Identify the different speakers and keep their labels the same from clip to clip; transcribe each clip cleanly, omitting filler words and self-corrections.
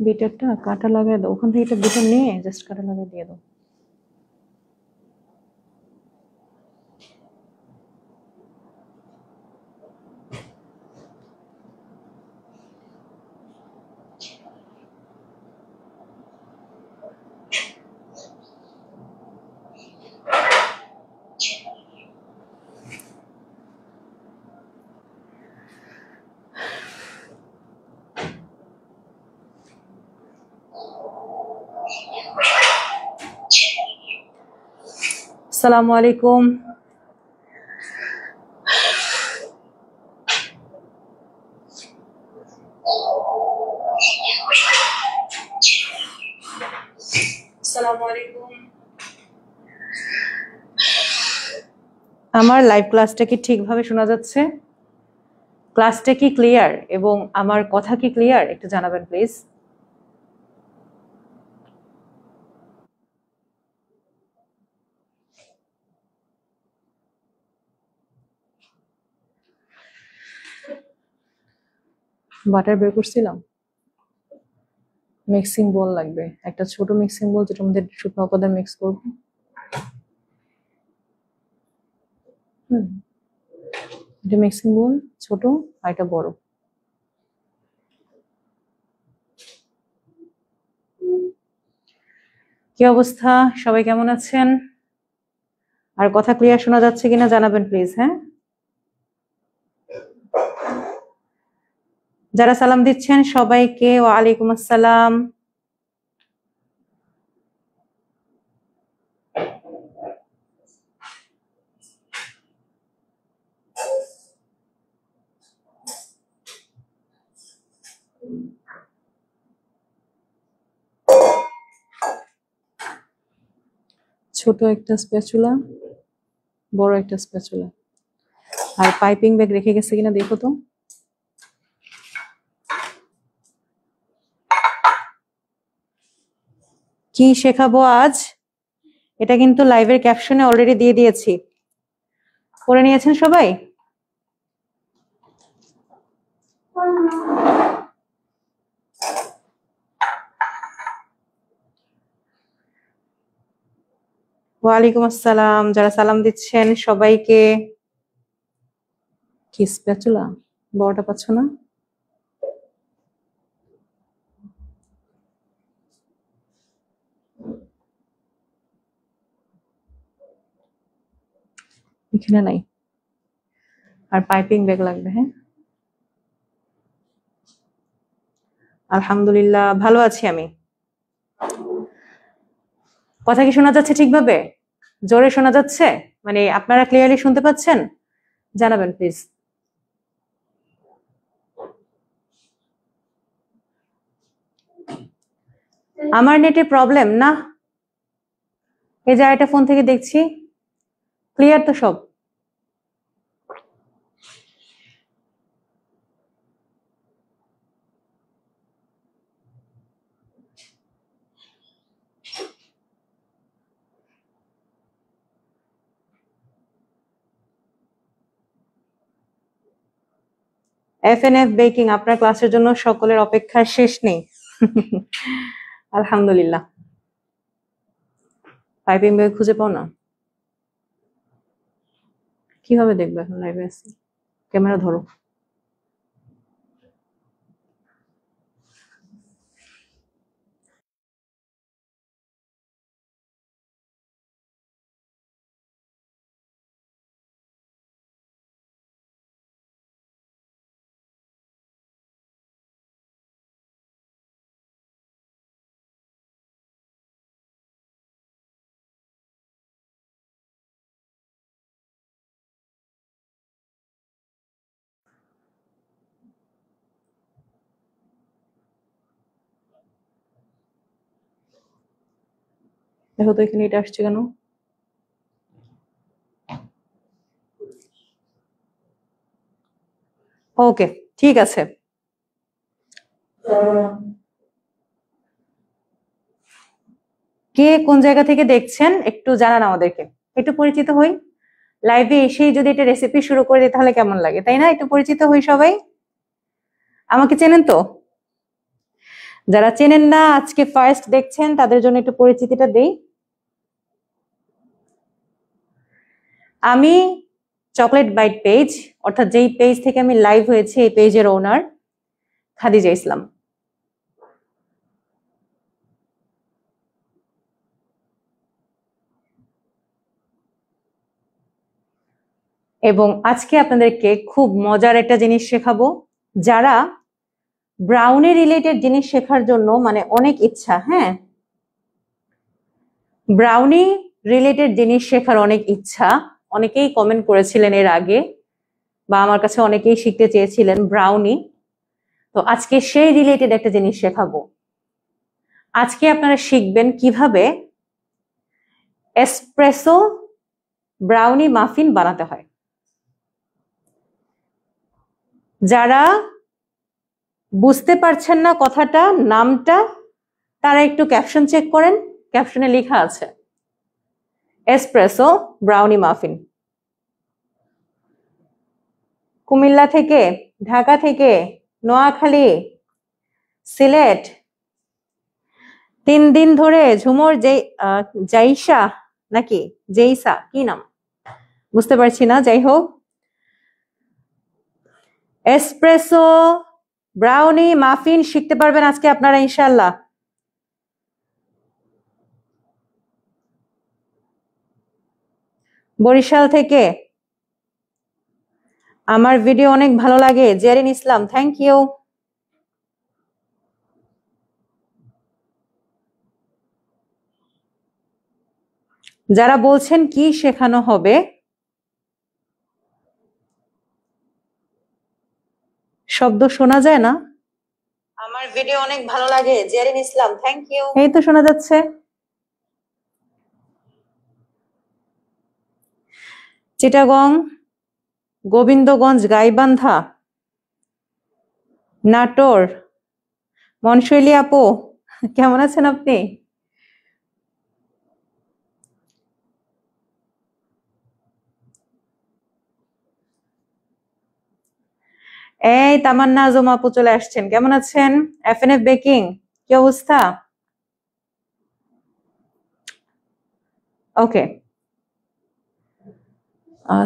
Speaker 1: বিটারটা কাটা লাগাই দাও, ওখান থেকে একটা বিটার নিয়ে জাস্ট কাটা লাগাই দিয়ে দাও। আসসালামু আলাইকুম। আসসালামু আলাইকুম। আমার লাইভ ক্লাসটা কি ঠিকভাবে শোনা যাচ্ছে? ক্লাসটা কি ক্লিয়ার এবং আমার কথা কি ক্লিয়ার? একটু জানাবেন প্লিজ। বাটার বের করছিলাম, মিক্সিং বোল লাগবে, একটা ছোট মিক্সিং বোল যেটার মধ্যে শুকনো উপাদান মিক্স করবো। এটা মিক্সিং বোল ছোট আর একটা বড়। কি অবস্থা, সবাই কেমন আছেন? আর কথা ক্লিয়ার শোনা যাচ্ছে কিনা জানাবেন প্লিজ। হ্যাঁ, যারা সালাম দিচ্ছেন সবাইকে ওয়ালাইকুম আসসালাম। ছোট একটা স্প্যাচুলা, বড় একটা স্প্যাচুলা, আর পাইপিং ব্যাগ রেখে গেছে কিনা দেখো তো। কি শেখাবো আজ, এটা কিন্তু লাইভের ক্যাপশনে অলরেডি দিয়ে দিয়েছি, পড়ে নিয়েছেন সবাই? ওয়ালাইকুম আসসালাম, যারা সালাম দিচ্ছেন সবাইকে। কি স্প্যাচুলা বড়টা পাচ্ছ না? এখানে নাই। আর পাইপিং ব্যাগ লাগবে। হ্যাঁ, আলহামদুলিল্লাহ ভালো আছি আমি। কথা কি শোনা যাচ্ছে ঠিকভাবে? জোরে শোনা যাচ্ছে? মানে আপনারা ক্লিয়ারলি শুনতে পাচ্ছেন? জানাবেন প্লিজ। আমার নেটে প্রবলেম না, এই যে একটা ফোন থেকে দেখছি ক্লিয়ার তো সব। FNF বেকিং আপনার ক্লাসের জন্য সকলের অপেক্ষার শেষ নেই। আলহামদুলিল্লাহ। পাইপিং ব্যাগ খুঁজে পাও না, কিভাবে দেখবে? এখন লাইভে আছি, ক্যামেরা ধরো। দেখো তো এখানে এটা আসছে কেন? ওকে, ঠিক আছে। কে কোন জায়গা থেকে দেখছেন একটু জানান আমাদেরকে, একটু পরিচিত হই। লাইভে এসেই যদি এটা রেসিপি শুরু করে দিই তাহলে কেমন লাগে, তাই না? একটু পরিচিত হই সবাই। আমাকে চেনেন তো? যারা চেনেন না, আজকে ফার্স্ট দেখছেন, তাদের জন্য একটু পরিচিতিটা দেই। আমি চকলেট বাইট পেজ, অর্থাৎ যেই পেজ থেকে আমি লাইভ হয়েছি, এই পেজের ওনার খাদিজা ইসলাম। এবং আজকে আপনাদেরকে খুব মজার একটা জিনিস শেখাবো। যারা ব্রাউনি রিলেটেড জিনিস শেখার জন্য মানে অনেক ইচ্ছা, হ্যাঁ, ব্রাউনি রিলেটেড জিনিস শেখার অনেক ইচ্ছা, অনেকেই কমেন্ট করেছিলেন এর আগে, বা আমার কাছে অনেকেই শিখতে চেয়েছিলেন ব্রাউনি। তো আজকে সেই রিলেটেড একটা জিনিস শেখাবো। আজকে আপনারা শিখবেন কিভাবে এসপ্রেসো ব্রাউনি মাফিন বানাতে হয়। যারা বুঝতে পারছেন না কথাটা, নামটা, তারা একটু ক্যাপশন চেক করেন, ক্যাপশনে লেখা আছে এসপ্রেসো ব্রাউনি মাফিন। কুমিল্লা থেকে, ঢাকা থেকে, নোয়াখালী, সিলেট, 3 দিন ধরে ঝুমুর জাইসা নাকি জেইসা, কি নাম বুঝতে পারছি না, যাই হোক, এসপ্রেসো ব্রাউনি মাফিন শিখতে পারবেন আজকে আপনারা ইনশাল্লাহ। বরিশাল থেকে আমার ভিডিও অনেক ভালো লাগে, জেরিন ইসলাম, থ্যাংক ইউ। যারা বলছেন কি শেখানো হবে, শব্দ শোনা যায় না? আমার ভিডিও অনেক ভালো লাগে, জেরিন ইসলাম, থ্যাংক ইউ। এই তো শোনা যাচ্ছে। চিটাগং, গোবিন্দগঞ্জ, গাইবান্ধা, নাটোর, মনশৈলী আপু, কেমন আছেন আপনি? এই তামান্না আজম আপু চলে আসছেন, কেমন আছেন? এফএনএফ বেকিং, কি অবস্থা? ওকে,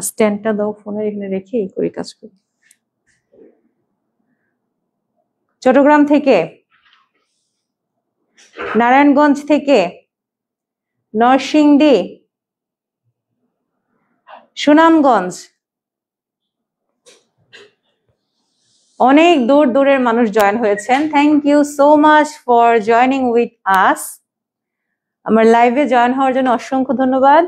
Speaker 1: স্ট্যান্ডটা দাও, ফোনের এখানে রেখে এই করি কাজ করি। চট্টগ্রাম থেকে, নারায়ণগঞ্জ থেকে, নরসিংদী, সুনামগঞ্জ, অনেক দূর দূরের মানুষ জয়েন হয়েছেন। Thank you so much for joining with us. আমার লাইভে জয়েন হওয়ার জন্য অসংখ্য ধন্যবাদ।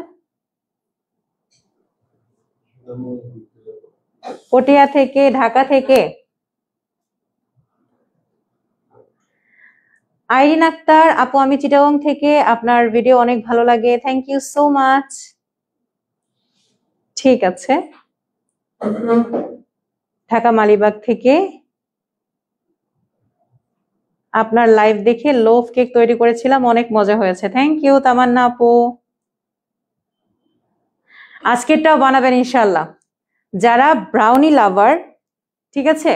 Speaker 1: পটিয়া থেকে, ঢাকা থেকে, আইরিন আক্তার আপু, আমি চিটাগং থেকে, আপনার ভিডিও অনেক ভালো লাগে, থ্যাংক ইউ সো মাচ। ঠিক আছে, ঢাকা মালিবাগ থেকে আপনার লাইভ দেখে লোভ কেক তৈরি করেছিলাম, অনেক মজা হয়েছে, থ্যাংক ইউ তামান্না আপু। আজকেরটাও বানাবেন ইনশাল্লাহ। যারা ব্রাউনি লাভার, ঠিক আছে,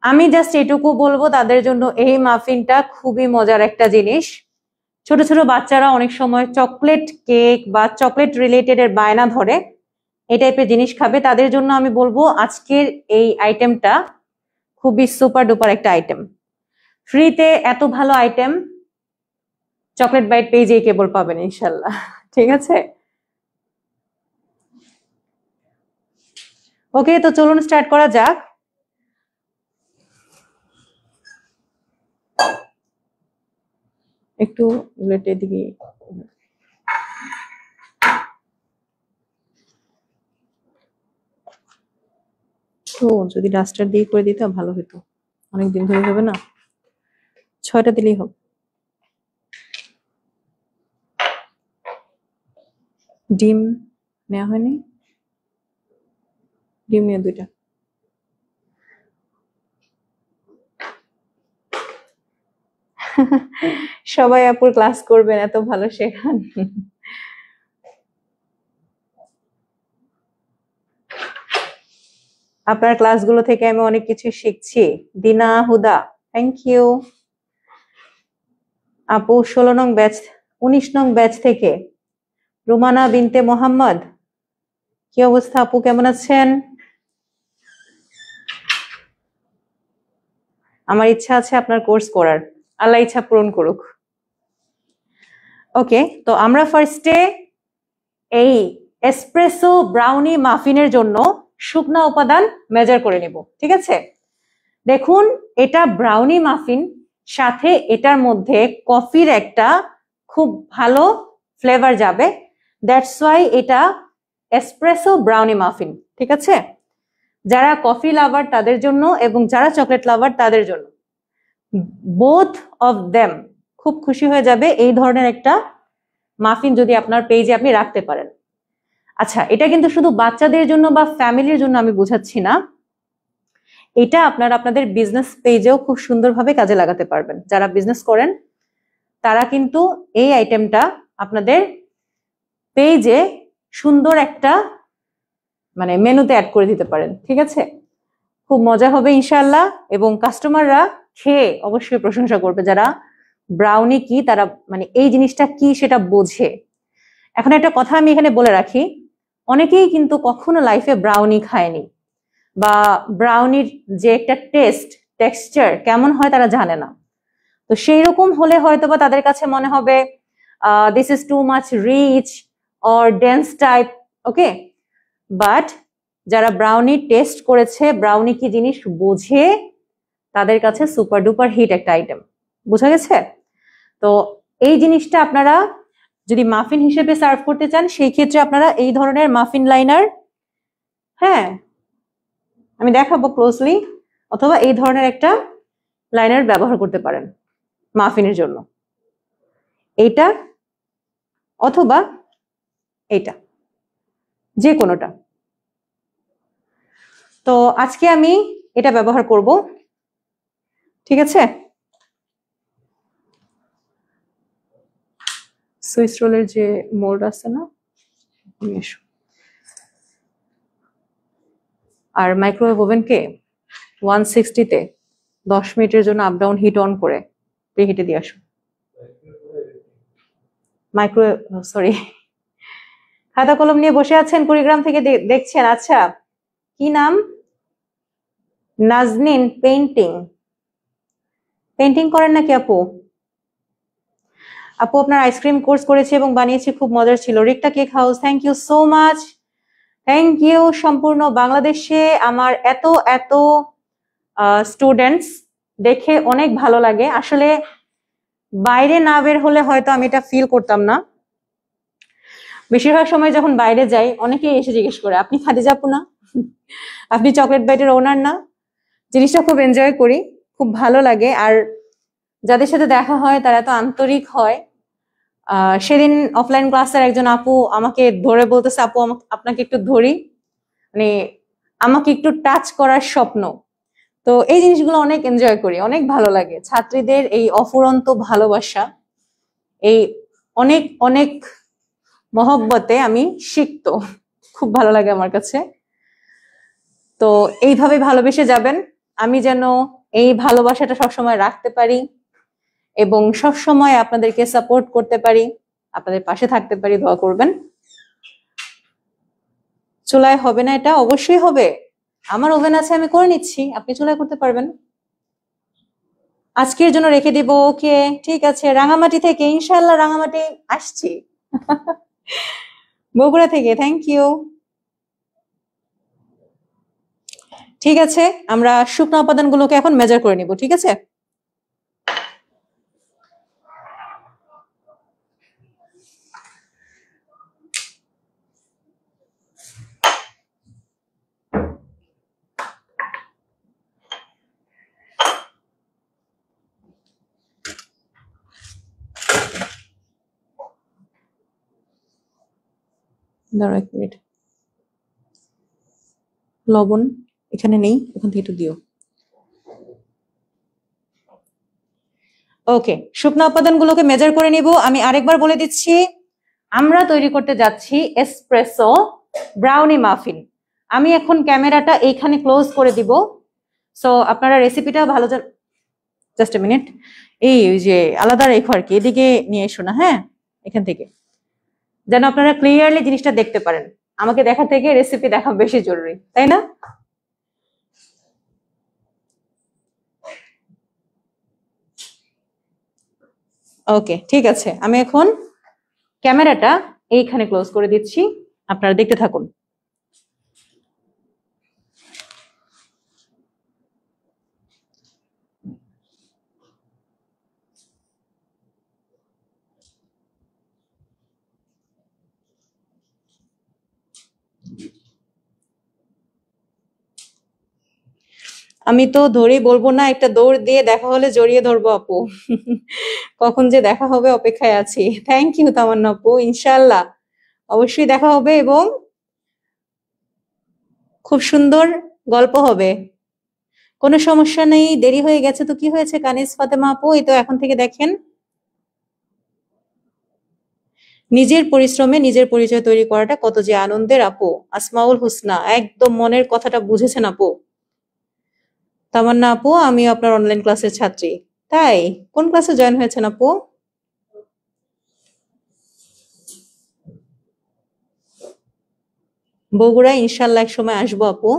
Speaker 1: আমি জাস্ট এটুকু বলবো তাদের জন্য এই মাফিনটা খুবই মজার একটা জিনিস। ছোট ছোট বাচ্চারা অনেক সময় চকলেট কেক বা চকলেট রিলেটেড এর বায়না ধরে, এই টাইপের জিনিস খাবে, তাদের জন্য আমি বলবো আজকের এই আইটেমটা খুবই সুপার ডুপার একটা আইটেম। ফ্রিতে এত ভালো আইটেম চকলেট বাইট পেজেই কেবল পাবেন ইনশাল্লাহ, ঠিক আছে। ওকে, তো চলুন স্টার্ট করা যাক। একটু উল্টে দিকে, তো যদি ডাস্টার দিয়ে করে দিতে ভালো হতো, অনেকদিন ধরে হবে না, 6টা দিলেই হবে। ডিম নেওয়া হয়নি, ডিম নিয়ে 2টা। সবাই আপুর ক্লাস করবেন, এত ভালো শেখান। আপনার ক্লাসগুলো থেকে আমি অনেক কিছু শিখছি। দিনা হুদা, থ্যাংক ইউ। আপু 16 নং ব্যাচ 19 নং ব্যাচ থেকে রুমানা বিনতে মোহাম্মদ, কি অবস্থা আপু, কেমন আছেন? আমার ইচ্ছা আছে আপনার কোর্স করার, আল্লাহ ইচ্ছা পূরণ করুক। ওকে, তো আমরা ফার্স্টে এই এসপ্রেসো ব্রাউনি মাফিনের জন্য শুকনা উপাদান মেজার করে নেব, ঠিক আছে? দেখুন, এটা ব্রাউনি মাফিন, সাথে এটার মধ্যে কফির একটা খুব ভালো ফ্লেভার যাবে, দ্যাটস ওয়াই এটা এসপ্রেসো ব্রাউনি মাফিন, ঠিক আছে? যারা কফি লাভার তাদের জন্য এবং যারা চকলেট লাভার তাদের জন্য, বোথ অফ দেম খুব খুশি হয়ে যাবে এই ধরনের একটা মাফিন যদি আপনার পেজে আপনি রাখতে পারেন। আচ্ছা, এটা কিন্তু শুধু বাচ্চাদের জন্য বা ফ্যামিলির জন্য আমি বোঝাচ্ছি না, এটা আপনারা আপনাদের বিজনেস পেজেও খুব সুন্দরভাবে কাজে লাগাতে পারবেন। যারা বিজনেস করেন তারা কিন্তু এই আইটেমটা আপনাদের পেজে সুন্দর একটা মানে মেনুতে অ্যাড করে দিতে পারেন, ঠিক আছে? খুব মজা হবে ইনশাআল্লাহ, এবং কাস্টমাররা খেয়ে অবশ্যই প্রশংসা করবে যারা ব্রাউনি কি, তারা মানে এই জিনিসটা কি সেটা বোঝে। এখন একটা কথা আমি এখানে বলে রাখি, অনেকেই কিন্তু কখনো লাইফে ব্রাউনি খায়নি বা ব্রাউনির যে একটা টেক্সচার কেমন হয় তারা জানে না। তো সেই রকম হলে হয়তো বা তাদের কাছে মনে হবে this is too much rich or dense type, okay? But যারা ব্রাউনি টেস্ট করেছে, ব্রাউনি কি জিনিস বোঝে, তাদের কাছে সুপার ডুপার হিট একটা আইটেম, বোঝা গেছে? তো এই জিনিসটা আপনারা যদি মাফিন হিসেবে সার্ভ করতে চান, সেই ক্ষেত্রে আপনারা এই ধরনের মাফিন লাইনার, হ্যাঁ আমি দেখাবো ক্লোজলি, অথবা এই ধরনের একটা লাইনার ব্যবহার করতে পারেন মাফিনের জন্য, এইটা অথবা এইটা, যে কোনোটা। তো আজকে আমি এটা ব্যবহার করব, ঠিক আছে? সুইস রোলের যে মোল্ড আছে না, আর মাইক্রোওয়েভ ওভেনকে 160-তে 10 মিনিটের জন্য আপ ডাউন হিট অন করে প্রিহিটে দিয়ে আসো। মাইক্রোওয়েভ, সরি, খাতা কলম নিয়ে বসে আছেন, কুড়িগ্রাম থেকে দেখছেন। আচ্ছা, কি নাম? নাজনিন। পেইন্টিং করেন নাকি আপু? আপু আপনার আইসক্রিম কোর্স করেছি এবং বানিয়েছি, খুব মজার ছিল। Rikta cake house, thank you so much, thank you. সম্পূর্ণ বাংলাদেশে আমার এত এত স্টুডেন্টস দেখে অনেক ভালো লাগে। আসলে বাইরে না বের হলে হয়তো আমি এটা ফিল করতাম না। বেশিরভাগ সময় যখন বাইরে যাই, অনেকেই এসে জিজ্ঞেস করে, আপনি খাদিজা আপু না? আপনি চকলেট বাইটের ওনার না? জিনিসটা খুব এনজয় করি, খুব ভালো লাগে। আর যাদের সাথে দেখা হয় তারা তো আন্তরিক হয়। সেদিন অফলাইন ক্লাসের একজন আপু আমাকে ধরে বলতেছে, আপু আপনাকে একটু ধরি, মানে আমাকে একটু টাচ করার স্বপ্ন। তো এই জিনিসগুলো অনেক এনজয় করি, অনেক ভালো লাগে। ছাত্রীদের এই অফুরন্ত ভালোবাসা, এই অনেক অনেক মহব্বতে আমি সিক্ত, খুব ভালো লাগে আমার কাছে। তো এইভাবে ভালোবেসে যাবেন, আমি যেন এই ভালোবাসাটা সবসময় রাখতে পারি এবং সবসময় আপনাদেরকে সাপোর্ট করতে পারি, আপনাদের পাশে থাকতে পারি। দোয়া করবেন। চুলায় হবে না? এটা অবশ্যই হবে, আমার ওভেন আছে, আমি করে নিচ্ছি, আপনি চুলায় করতে পারবেন। আজকের জন্য রেখে দিব। ওকে, ঠিক আছে। রাঙামাটি থেকে, ইনশাল্লাহ রাঙামাটি আসছি। বগুড়া থেকে, থ্যাংক ইউ। ঠিক আছে, আমরা শুকনো উপাদানগুলোকে এখন মেজার করে নিব, ঠিক আছে? দাঁড়াও 1 মিনিট, লবণ এখানে নেই, ওখান থেকে একটু দিও। ওকে, শুকনো উপাদানগুলোকে মেজার করে নিব। আমি আরেকবার বলে দিচ্ছি, আমরা তৈরি করতে যাচ্ছি এসপ্রেসো ব্রাউনি মাফিন। আমি এখন ক্যামেরাটা এইখানে ক্লোজ করে দিব, সো আপনারা রেসিপিটা ভালো জাস্ট এ মিনিট, ওই যে আলাদা রেখো আর কি, এদিকে নিয়ে এসো না, হ্যাঁ এখান থেকে, যেন আপনারা ক্লিয়ারলি জিনিসটা দেখতে পারেন। আমাকে দেখা থেকে রেসিপি দেখা বেশি জরুরি, তাই না? ওকে, ঠিক আছে, আমি এখন ক্যামেরাটা এইখানে ক্লোজ করে দিচ্ছি, আপনারা দেখতে থাকুন। আমি তো ধরেই বলবো না, একটা দৌড় দিয়ে দেখা হলে জড়িয়ে ধরবো আপু। কখন যে দেখা হবে অপেক্ষায় আছি। থ্যাংক ইউ তামান্না আপু, ইনশাল্লাহ অবশ্যই দেখা হবে এবং খুব সুন্দর গল্প হবে। কোনো সমস্যা নেই, দেরি হয়ে গেছে তো কি হয়েছে কানিজ ফাতেমা আপু, এই তো এখন থেকে দেখেন। নিজের পরিশ্রমে নিজের পরিচয় তৈরি করাটা কত যে আনন্দের আপু। আসমাউল হুসনা, একদম মনের কথাটা বুঝেছেন আপু। তামান্না আপু, আমি আপনার অনলাইন ক্লাসের ছাত্রী। তাই? কোন ক্লাসে জয়েন হয়েছেন আপু? বগুড়া, ইনশাল্লাহ এক সময় আসবো আপু।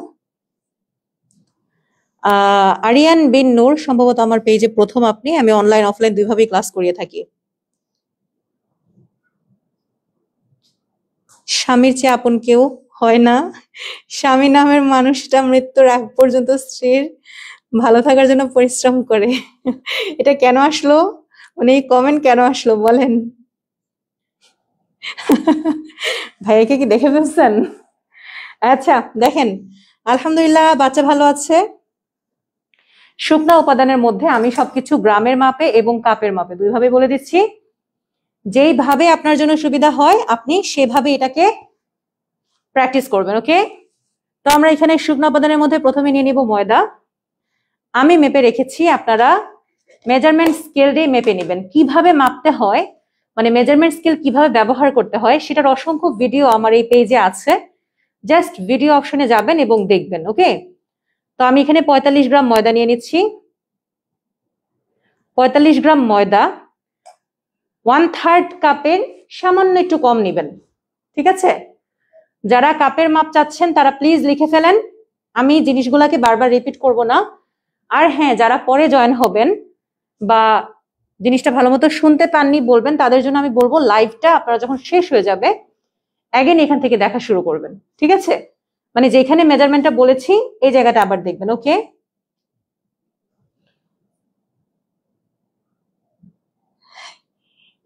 Speaker 1: আরিয়ান বিন নূর, সম্ভবত আমার পেজে প্রথম আপনি। আমি অনলাইন অফলাইন দুইভাবেই ক্লাস করিয়ে থাকি। স্বামীর চেয়ে আপন কেউ হয় না। স্বামী নামের মানুষটা মৃত্যুর আগ পর্যন্ত স্ত্রীর ভালো থাকার জন্য পরিশ্রম করে। এটা কেন আসলো, মানে এই কমেন্ট কেন আসলো বলেন? ভাইয়াকে কি দেখে ফেলছেন? আচ্ছা দেখেন, আলহামদুলিল্লাহ বাচ্চা ভালো আছে। শুকনা উপাদানের মধ্যে আমি সবকিছু গ্রামের মাপে এবং কাপের মাপে দুইভাবে বলে দিচ্ছি। যেইভাবে আপনার জন্য সুবিধা হয় আপনি সেভাবে এটাকে প্র্যাকটিস করবেন, ওকে? তো আমরা এখানে শুকনা উপাদানের মধ্যে প্রথমে নিয়ে নিব ময়দা। আমি মেপে রেখেছি, আপনারা মেজারমেন্ট স্কেল দিয়ে মেপে নেবেন। কিভাবে মাপতে হয়, মানে মেজারমেন্ট স্কেল কিভাবে ব্যবহার করতে হয় সেটার অসংখ্য ভিডিও আমার এই পেজে আছে, জাস্ট ভিডিও অপশনে যাবেন এবং দেখবেন, ওকে? তো আমি এখানে 45 গ্রাম ময়দা নিয়ে নিচ্ছি। 45 গ্রাম ময়দা 1/3 কাপের সামান্য একটু কম নেবেন, ঠিক আছে? যারা কাপের মাপ চাচ্ছেন তারা প্লিজ লিখে ফেলেন, আমি জিনিসগুলাকে বারবার রিপিট করব না। আর হ্যাঁ, যারা পরে জয়েন হবেন বা জিনিসটা ভালো মতো শুনতে পাননি বলবেন, তাদের জন্য আমি বলবো লাইভটা আপনারা যখন শেষ হয়ে যাবে অ্যাগেন এখান থেকে দেখা শুরু করবেন, ঠিক আছে? মানে যেখানে মেজারমেন্টটা বলেছি এই জায়গাটা আবার দেখবেন, ওকে?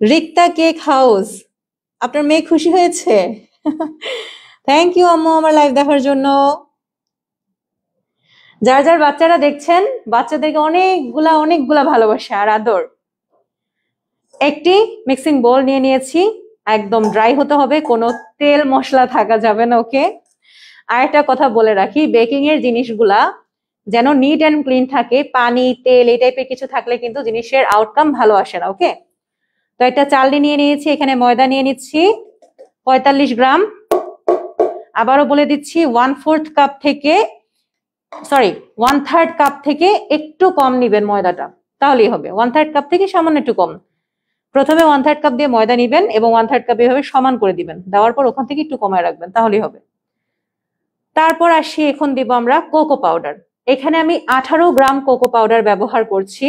Speaker 1: রিক্তা কেক হাউস, আপনার মেয়ে খুশি হয়েছে? থ্যাংক ইউ আম্মু আমার লাইভ দেখার জন্য। যার যার বাচ্চারা দেখছেন, বাচ্চাদেরকে অনেকগুলা অনেকগুলা ভালোবাসা আর আদর। একটি মিক্সিং বোল নিয়ে নিয়েছি, একদম ড্রাই হতে হবে, কোনো তেল মশলা থাকা যাবে না, ওকে? আর একটা কথা বলে রাখি, বেকিং এর জিনিসগুলা যেন নিট অ্যান্ড ক্লিন থাকে, পানি তেল এই টাইপের কিছু থাকলে কিন্তু জিনিসের আউটকাম ভালো আসে না, ওকে? তো একটা চালনি নিয়ে নিয়েছি, এখানে ময়দা নিয়ে নিচ্ছি 45 গ্রাম। আবারও বলে দিচ্ছি 1/4 কাপ থেকে, সরি 1/3 কাপ থেকে একটু কম নিবেন ময়দাটা, তাহলেই হবে। 1/3 কাপ থেকে সামান্য একটু কম। প্রথমে 1/3 কাপ দিয়ে ময়দা নিবেন এবং 1/3 কাপ এভাবে সমান করে দিবেন, দেওয়ার পর ওখান থেকে একটু কমায় রাখবেন, তাহলেই হবে। তারপর আসি, এখন দিব আমরা কোকো পাউডার। এখানে আমি 18 গ্রাম কোকো পাউডার ব্যবহার করছি,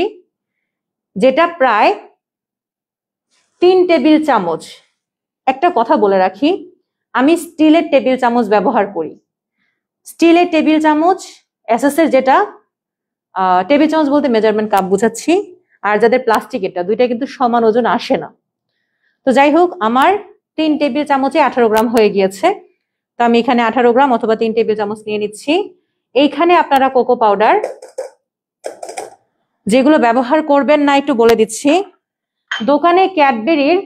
Speaker 1: যেটা প্রায় 3 টেবিল চামচ। একটা কথা বলে রাখি, আমি স্টিলের টেবিল চামচ ব্যবহার করি। স্টিলের টেবিল চামচ, এসএসের যেটা টেবিল চামচ বলতে মেজারমেন্ট কাপ বুঝাচ্ছি, আর যাদের প্লাস্টিকেরটা, দুইটা কিন্তু সমান ওজন আসে না। তো যাই হোক, আমার 3 টেবিল চামচে 18 গ্রাম হয়ে গিয়েছে। তো আমি এখানে 18 গ্রাম অথবা 3 টেবিল চামচ নিয়ে নিচ্ছি। এইখানে আপনারা কোকো পাউডার যেগুলো ব্যবহার করবেন না একটু বলে দিচ্ছি। দোকানে ক্যাডবেরির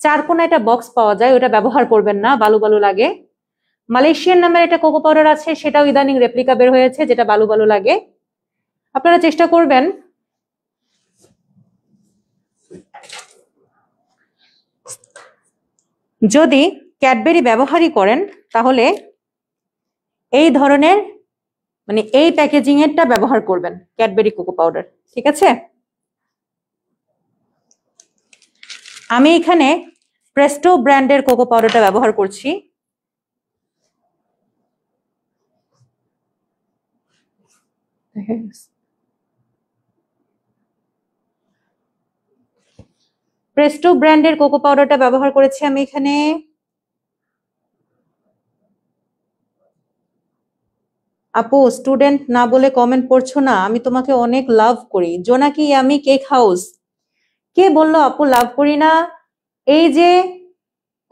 Speaker 1: 4 কোণা একটা বক্স পাওয়া যায়, ওটা ব্যবহার করবেন না, বালু বালু লাগে। মালয়েশিয়ান নামের একটা কোকো পাউডার আছে, সেটাও ইদানিং রেপ্লিকা বের হয়েছে, যেটা বালু বালু লাগে। আপনারা চেষ্টা করবেন যদি ক্যাডবেরি ব্যবহারই করেন তাহলে এই ধরনের, মানে এই প্যাকেজিং এরটা ব্যবহার করবেন, ক্যাডবেরি কোকো পাউডার, ঠিক আছে? আমি এখানে প্রেস্টো ব্র্যান্ডের কোকো পাউডারটা ব্যবহার করছি। প্রেস্টো ব্র্যান্ডের কোকো পাউডারটা ব্যবহার করেছি আমি এখানে। আপু স্টুডেন্ট না বলে কমেন্ট পড়ছো না, আমি তোমাকে অনেক লাভ করি। জোনাকি আমি কেক হাউস, কে বললো আপু লাভ করি না? এই যে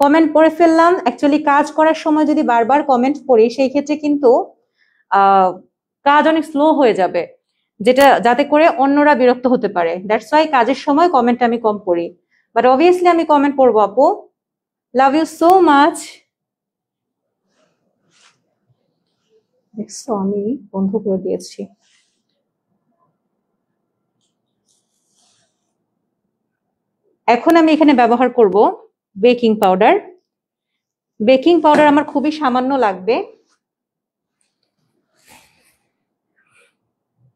Speaker 1: কমেন্ট পড়ে ফেললাম, অ্যাকচুয়ালি কাজ করার সময় যদি বারবার কমেন্ট পড়ি সেই ক্ষেত্রে কিন্তু কাজ অনেক স্লো হয়ে যাবে, যেটা যাতে করে অন্যরা বিরক্ত হতে পারে। দ্যাটস ওয়াই কাজের সময় কমেন্ট আমি কম পড়ি, বাট অবভিয়াসলি আমি কমেন্ট পড়বো আপু। Love you so much. দেখছো আমি বন্ধ করে দিয়েছি। এখন আমি এখানে ব্যবহার করব বেকিং পাউডার। বেকিং পাউডার আমার খুবই সামান্য লাগবে,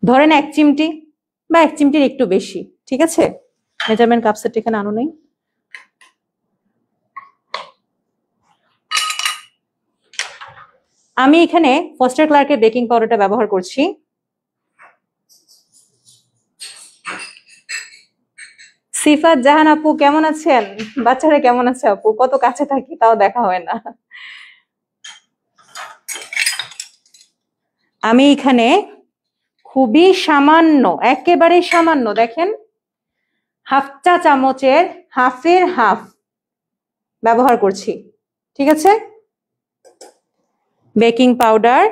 Speaker 1: ধরেন 1 চিমটি বা 1 চিমটির একটু বেশি, ঠিক আছে? মেজারমেন্ট কাপ সেট এখানে আনো নেই। আমি এখানে ফস্টার ক্লার্কের বেকিং পাউডারটা ব্যবহার করছি। সিফাত জাহান আপু কেমন আছেন? বাচ্চারা কেমন আছে আপু? কত কাছে থাকি তাও দেখা হয় না। আমি এখানে খুবই সামান্য, একেবারে সামান্য, দেখেন 1/2 চা চামচের হাফের হাফ ব্যবহার করছি, ঠিক আছে? বেকিং পাউডার,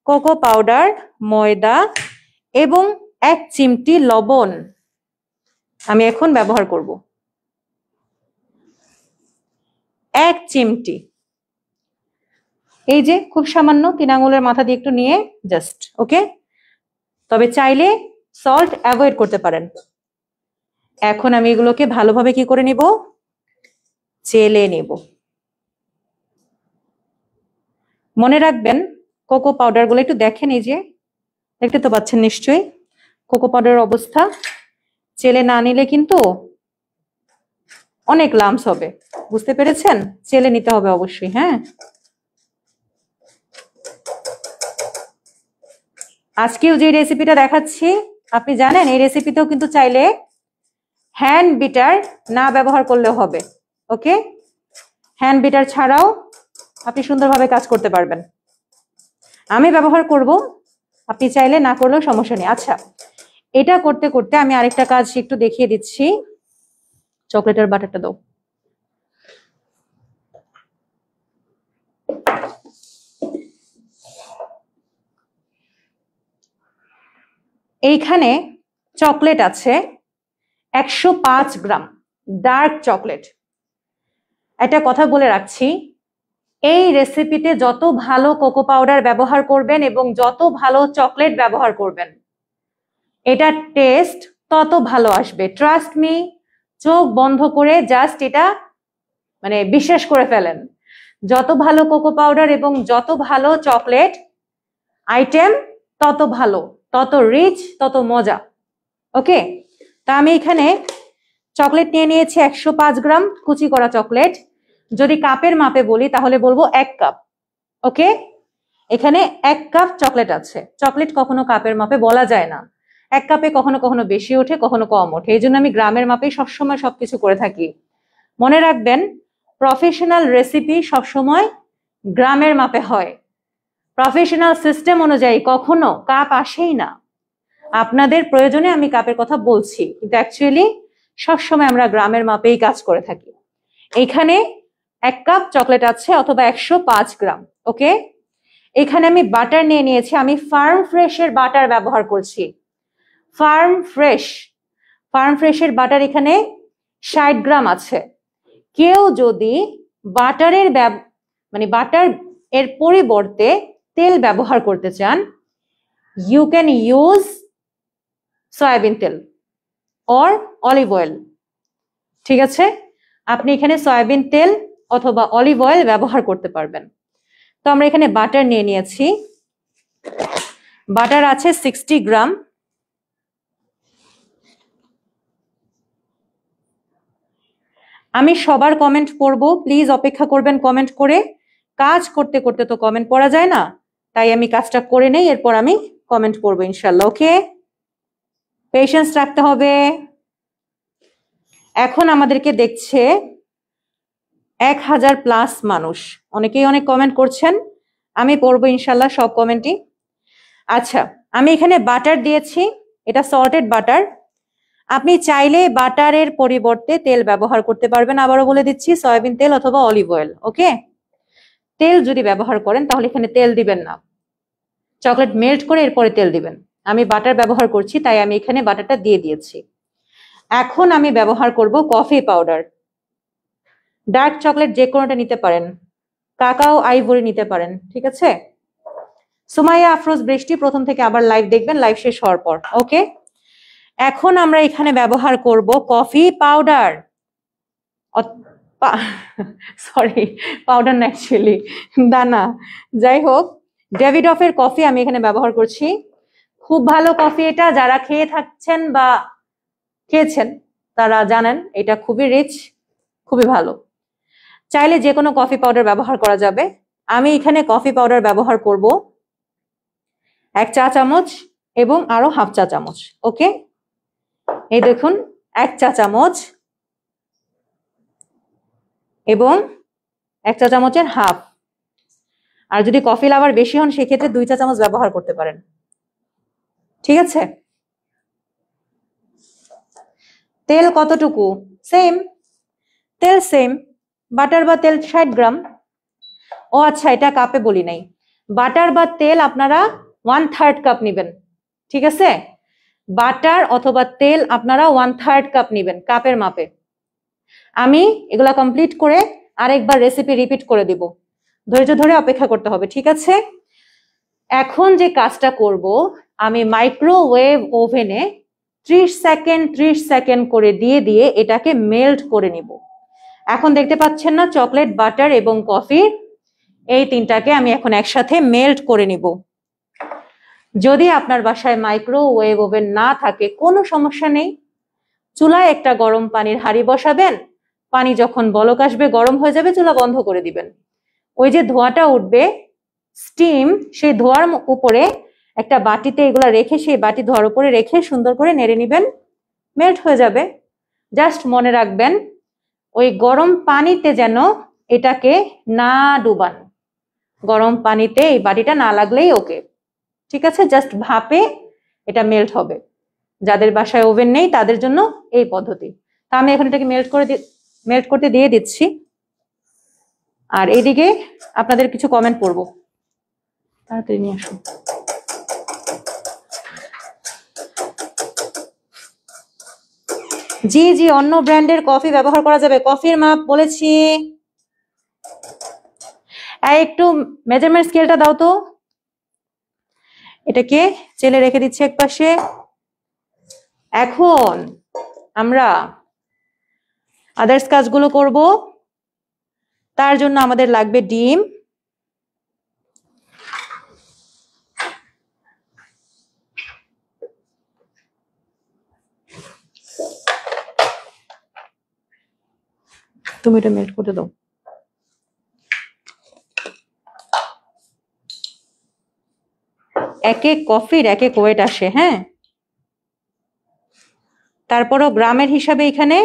Speaker 1: কোকো পাউডার, ময়দা এবং 1 চিমটি লবণ আমি এখন ব্যবহার করব। 1 চিমটি, এই যে খুব সামান্য, 3 আঙ্গুলের মাথা দিয়ে একটু নিয়ে জাস্ট, ওকে? তবে চাইলে সল্ট অ্যাভয়েড করতে পারেন। এখন আমি এগুলোকে ভালোভাবে কি করে নিব? চেলে নেব। মনে রাখবেন কোকো পাউডার গুলো একটু দেখেন, এই যে দেখতে তো পাচ্ছেন নিশ্চয়ই কোকো পাউডারের অবস্থা। চেলে না নিলে কিন্তু অনেক লামস হবে, বুঝতে পেরেছেন? চেলে নিতে হবে অবশ্যই। হ্যাঁ, আজকেও যে রেসিপিটা দেখাচ্ছি আপনি জানেন, এই রেসিপিতেও কিন্তু চাইলে হ্যান্ড বিটার না ব্যবহার করলেও হবে, ওকে? হ্যান্ড বিটার ছাড়াও আপনি সুন্দরভাবে কাজ করতে পারবেন। আমি ব্যবহার করব, আপনি চাইলে না করলেও সমস্যা নেই। আচ্ছা, এটা করতে করতে আমি আরেকটা কাজ একটু দেখিয়ে দিচ্ছি। চকলেটের বাটারটা দাও। এইখানে চকলেট আছে 105 গ্রাম, ডার্ক চকলেট। একটা কথা বলে রাখছি, এই রেসিপিতে যত ভালো কোকো পাউডার ব্যবহার করবেন এবং যত ভালো চকলেট ব্যবহার করবেন, এটার টেস্ট তত ভালো আসবে। ট্রাস্ট মি, চোখ বন্ধ করে জাস্ট এটা মানে বিশ্বাস করে ফেলেন। যত ভালো কোকো পাউডার এবং যত ভালো চকলেট আইটেম তত ভালো, তত রিচ, তত মজা, ওকে? তা আমি এখানে চকলেট নিয়ে নিয়েছি 105 গ্রাম কুচি করা চকলেট। যদি কাপের মাপে বলি তাহলে বলবো 1 কাপ, ওকে? এখানে 1 কাপ চকলেট আছে। চকলেট কখনো কাপের মাপে বলা যায় না, 1 কাপে কখনো কখনো বেশি ওঠে, কখনো কম ওঠে। এই জন্য আমি গ্রামের মাপেই সবসময় সবকিছু করে থাকি। মনে রাখবেন, প্রফেশনাল রেসিপি সবসময় গ্রামের মাপে হয়। প্রফেশনাল সিস্টেম অনুযায়ী কখনো কাপ আসেই না। আপনাদের প্রয়োজনে আমি কাপের কথা বলছি, কিন্তু অ্যাকচুয়ালি সবসময় আমরা গ্রামের মাপেই কাজ করে থাকি। এখানে 1 কাপ চকলেট আছে অথবা 105 গ্রাম, ওকে? এখানে আমি বাটার নিয়ে নিয়েছি। আমি ফার্ম ফ্রেশের বাটার ব্যবহার করছি। ফার্ম ফ্রেশের বাটার এখানে 60 গ্রাম আছে। কেউ যদি বাটারের মানে বাটার এর পরিবর্তে তেল ব্যবহার করতে চান, ইউ ক্যান ইউজ সয়াবিন তেল অর অলিভ অয়েল, ঠিক আছে? আপনি এখানে সয়াবিন তেল অথবা অলিভ অয়েল ব্যবহার করতে পারবেন। তো আমরা এখানে বাটার নিয়ে নিয়েছি। বাটার আছে 60 গ্রাম। আমি সবার কমেন্ট পড়বো, প্লিজ অপেক্ষা করবেন কমেন্ট করে। কাজ করতে করতে তো কমেন্ট পড়া যায় না, তাই আমি কাজটা করে নেই, এরপর আমি কমেন্ট পড়বো ইনশাল্লাহ। ওকে, পেশেন্স রাখতে হবে। এখন আমাদেরকে দেখছে 1000+ মানুষ, অনেকেই অনেক কমেন্ট করছেন, আমি পড়বো ইনশাল্লাহ সব কমেন্টই। আচ্ছা, আমি এখানে বাটার দিয়েছি, এটা সল্টেড বাটার। আপনি চাইলে বাটারের পরিবর্তে তেল ব্যবহার করতে পারবেন, আবারও বলে দিচ্ছি, সয়াবিন তেল অথবা অলিভ অয়েল। ওকে, তেল যদি ব্যবহার করেন তাহলে এখানে তেল দিবেন না, চকলেট মেল্ট করে এরপরে তেল দিবেন। আমি বাটার ব্যবহার করছি তাই আমি এখানে বাটারটা দিয়ে দিয়েছি। এখন আমি ব্যবহার করব কফি পাউডার। ডার্ক চকলেট যে কোনোটা নিতে পারেন, কাকাও আইভরি নিতে পারেন, ঠিক আছে। সুমাইয়া আফরোজ বৃষ্টি প্রথম থেকে আবার লাইভ দেখবেন, লাইভ শেষ হওয়ার পর। ওকে, এখন আমরা এখানে ব্যবহার করব কফি পাউডার, সরি পাউডার না, অ্যাকচুয়ালি দানা। যাই হোক, ডেভিডফের কফি আমি এখানে ব্যবহার করছি। খুব ভালো কফি এটা, যারা খেয়ে থাকছেন বা খেয়েছেন তারা জানেন এটা খুবই রিচ, খুবই ভালো। চাইলে যে কোনো কফি পাউডার ব্যবহার করা যাবে। আমি এখানে কফি পাউডার ব্যবহার করব 1 চা চামচ এবং আরো হাফ চা চামচ। ওকে, এই দেখুন 1 চা চামচ এবং 1 চা চামচের হাফ। আর যদি কফি লাভার বেশি হন সেক্ষেত্রে 2 চা চামচ ব্যবহার করতে পারেন, ঠিক আছে। তেল কতটুকু? সেম তেল, সেম বাটার বা তেল 60 গ্রাম। ও আচ্ছা, এটা কাপে বলি নাই। বাটার বা তেল আপনারা 1/3 কাপ নিবেন, ঠিক আছে। বাটার অথবা তেল আপনারা 1/3 কাপ নিবেন, কাপের মাপে। আমি এগুলা কমপ্লিট করে আরেকবার রেসিপি রিপিট করে দিব, ধৈর্য ধরে অপেক্ষা করতে হবে, ঠিক আছে। এখন যে কাজটা করব, আমি মাইক্রোওয়েভ ওভেনে 30 সেকেন্ড করে দিয়ে দিয়ে এটাকে মেল্ট করে নিব। এখন দেখতে পাচ্ছেন না, চকলেট, বাটার এবং কফি, এই তিনটাকে আমি এখন একসাথে মেল্ট করে নিব। যদি আপনার বাসায় মাইক্রোওয়েভ ওভেন না থাকে কোনো সমস্যা নেই, চুলায় একটা গরম পানির হাঁড়ি বসাবেন, পানি যখন বলক আসবে, গরম হয়ে যাবে, চুলা বন্ধ করে দিবেন। ওই যে ধোঁয়াটা উঠবে, স্টিম, সেই ধোঁয়ার উপরে একটা বাটিতে এগুলা রেখে, সেই বাটি ধোঁয়ার উপরে রেখে সুন্দর করে নেড়ে নিবেন, মেল্ট হয়ে যাবে। জাস্ট মনে রাখবেন ওই গরম পানিতে যেন এটাকে না ডুবান, গরম পানিতে এই বাটিটা না লাগলেই ওকে, ঠিক আছে। জাস্ট ভাপে এটা মেল্ট হবে। যাদের বাসায় ওভেন নেই তাদের জন্য এই পদ্ধতি। তা আমি এখন এটাকে মেল্ট করতে দিয়ে দিচ্ছি। আর এইদিকে আপনাদের কিছু কমেন্ট পড়বো, তাড়াতাড়ি নিয়ে আসুন। জি জি, অন্য ব্র্যান্ডের কফি ব্যবহার করা যাবে, কফির মাপ বলেছি। একটু মেজারমেন্ট স্কেলটা দাও তো। এটাকে চেলে রেখে দিচ্ছি একপাশে। এখন আমরা আদার্স কাজগুলো করব। তার জন্য আমাদের লাগবে ডিম, তুমি এটা মেল্ট করে দাও। এক এক কফির এক এক ওয়েট আসে, হ্যাঁ। তারপরও গ্রামের হিসাবে এখানে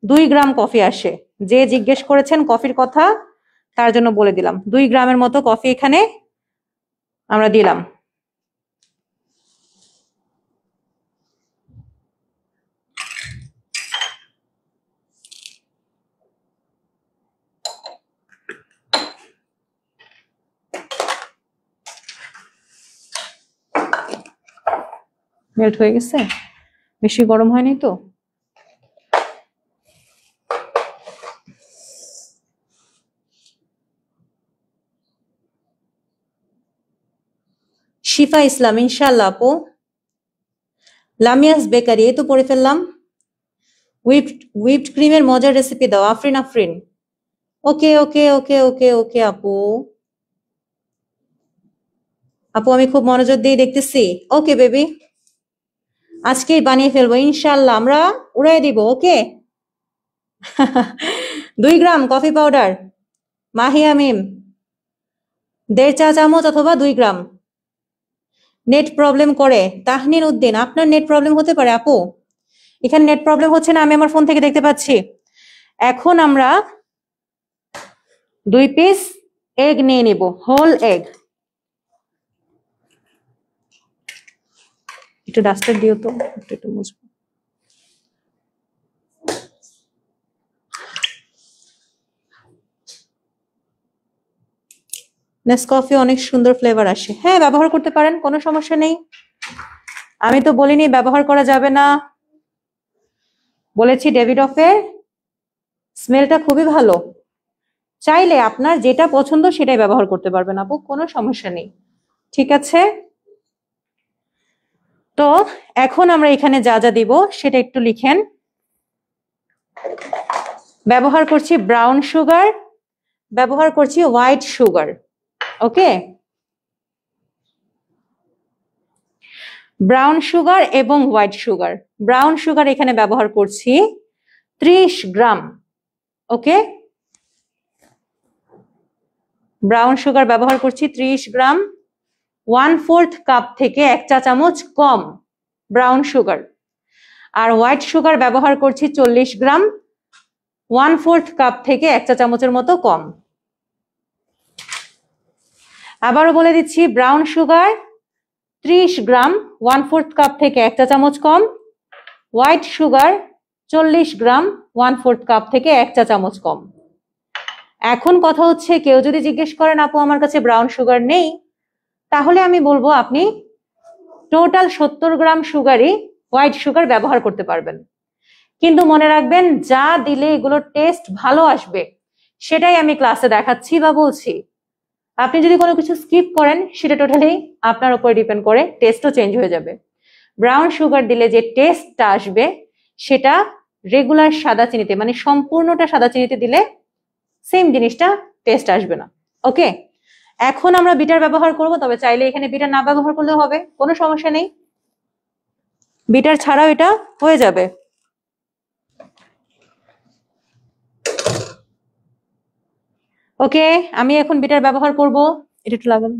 Speaker 1: 2 গ্রাম কফি আসে। যে জিজ্ঞেস করেছেন কফির কথা তার জন্য বলে দিলাম, 2 গ্রামের মতো কফি এখানে আমরা দিলাম। মেল্ট হয়ে গেছে, বেশি গরম হয়নি তো। শিফা ইসলাম, ইনশাআল্লাহ আপু। লামিয়াস বেকারি, এই তো পড়ে ফেললাম। হুইপড ক্রিমের মজার রেসিপি দাও, আফরিন। আফরিন, ওকে ওকে ওকে ওকে ওকে আপু। আপু আমি খুব মনোযোগ দিয়ে দেখতেছি। ওকে বেবি, আজকেই বানিয়ে ফেলবো ইনশাআল্লাহ, আমরা উড়াই দিব। ওকে, 2 গ্রাম কফি পাউডার, মাহিয়া মিম 1.5 চা চামচ অথবা 2 গ্রাম। নেট প্রবলেম করে তাহনিন উদ্দিন, আপনার নেট প্রবলেম হতে পারে আপু, এখানে নেট প্রবলেম হচ্ছে না, আমি আমার ফোন থেকে দেখতে পাচ্ছি। এখন আমরা 2 পিস এগ নিয়ে নিব, হোল এগ। একটু ডাস্টার দিও তো, একটু মুছবো। নেসকফি অনেক সুন্দর ফ্লেভার আসে, হ্যাঁ ব্যবহার করতে পারেন, কোনো সমস্যা নেই। আমি তো বলিনি ব্যবহার করা যাবে না, বলেছি ডেভিডফের স্মেলটা খুবই ভালো, চাইলে আপনার যেটা পছন্দ সেটাই ব্যবহার করতে পারবেন আপু, কোনো সমস্যা নেই, ঠিক আছে। তো এখন আমরা এখানে যা যা দিব সেটা একটু লিখেন। ব্যবহার করছি ব্রাউন সুগার, ব্যবহার করছি হোয়াইট সুগার, ওকে। ব্রাউন সুগার এবং হোয়াইট সুগার। ব্রাউন সুগার এখানে ব্যবহার করছি 30 গ্রাম, ওকে। ব্রাউন সুগার ব্যবহার করছি 30 গ্রাম, 1/4 কাপ থেকে 1 চা চামচ কম ব্রাউন সুগার। আর হোয়াইট সুগার ব্যবহার করছি 40 গ্রাম, 1/4 কাপ থেকে 1 চা চামচের মতো কম। আবারও বলে দিচ্ছি, ব্রাউন সুগার 30 গ্রাম, 1/4 কাপ থেকে 1 চা চামচ কম। হোয়াইট সুগার 40 গ্রাম, 1/4 কাপ থেকে 1 চা চামচ কম। এখন কথা হচ্ছে, কেউ যদি জিজ্ঞেস করেন আপু আমার কাছে ব্রাউন সুগার নেই, তাহলে আমি বলবো আপনি টোটাল 70 গ্রাম সুগারই হোয়াইট সুগার ব্যবহার করতে পারবেন। কিন্তু মনে রাখবেন, যা দিলে এগুলোর টেস্ট ভালো আসবে সেটাই আমি ক্লাসে দেখাচ্ছি বা বলছি। আপনি যদি কোনো কিছু স্কিপ করেন সেটা টোটালি আপনার উপরে ডিপেন্ড করে, টেস্টও চেঞ্জ হয়ে যাবে। ব্রাউন সুগার দিলে যে টেস্টটা আসবে সেটা রেগুলার সাদা চিনিতে, মানে সম্পূর্ণটা সাদা চিনিতে দিলে সেম জিনিসটা টেস্ট আসবে না, ওকে। এখন আমরা বিটার ব্যবহার করব, তবে চাইলে এখানে বিটার না ব্যবহার করলেও হবে, কোনো সমস্যা নেই, বিটার ছাড়াও এটা হয়ে যাবে। ওকে, আমি এখন বিটার ব্যবহার করব, এটা একটু লাগানো।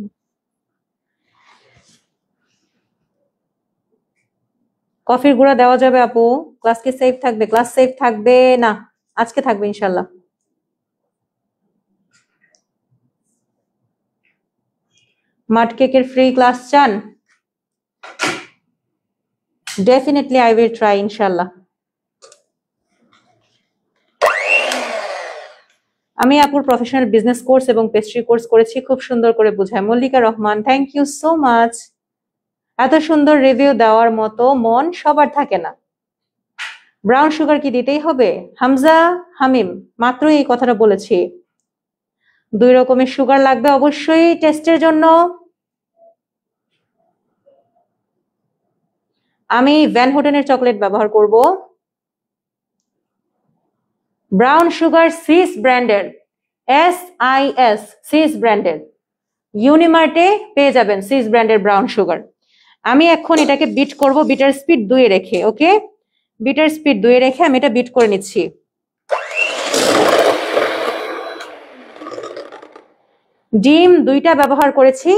Speaker 1: কফির গুঁড়া দেওয়া যাবে আপু, ক্লাস কি সেফ থাকবে? ক্লাস সেফ থাকবে না, আজকে থাকবে ইনশাল্লাহ। মাড কেকের ফ্রি ক্লাস চান? ডেফিনেটলি আই উইল ট্রাই ইনশাল্লাহ। আমি আপুর প্রফেশনাল বিজনেস কোর্স এবং পেস্ট্রি কোর্স করেছি, খুব সুন্দর করে বোঝায়। Mallika Rahman, thank you so much. এত সুন্দর রিভিউ দেওয়ার মতো মন সবার থাকে না। ব্রাউন সুগার কি দিতেই হবে? হামজা হামিম মাত্র এই কথাটা বলেছি। 2 রকমের সুগার লাগবে অবশ্যই টেস্টের জন্য। আমি ভ্যান হোটেনের চকলেট ব্যবহার করব। ব্রাউন সুগার সিস ব্র্যান্ডের, SIS সিস ব্র্যান্ডের, ইউনিমার্টে পেয়ে যাবেন সিস ব্র্যান্ডের ব্রাউন সুগার। আমি এখন এটাকে বিট করব বিটার স্পিড 2 এ রেখে, ওকে। বিটার স্পিড 2 এ রেখে আমি এটা বিট করে নিচ্ছি। ডিম 2টা ব্যবহার করেছি,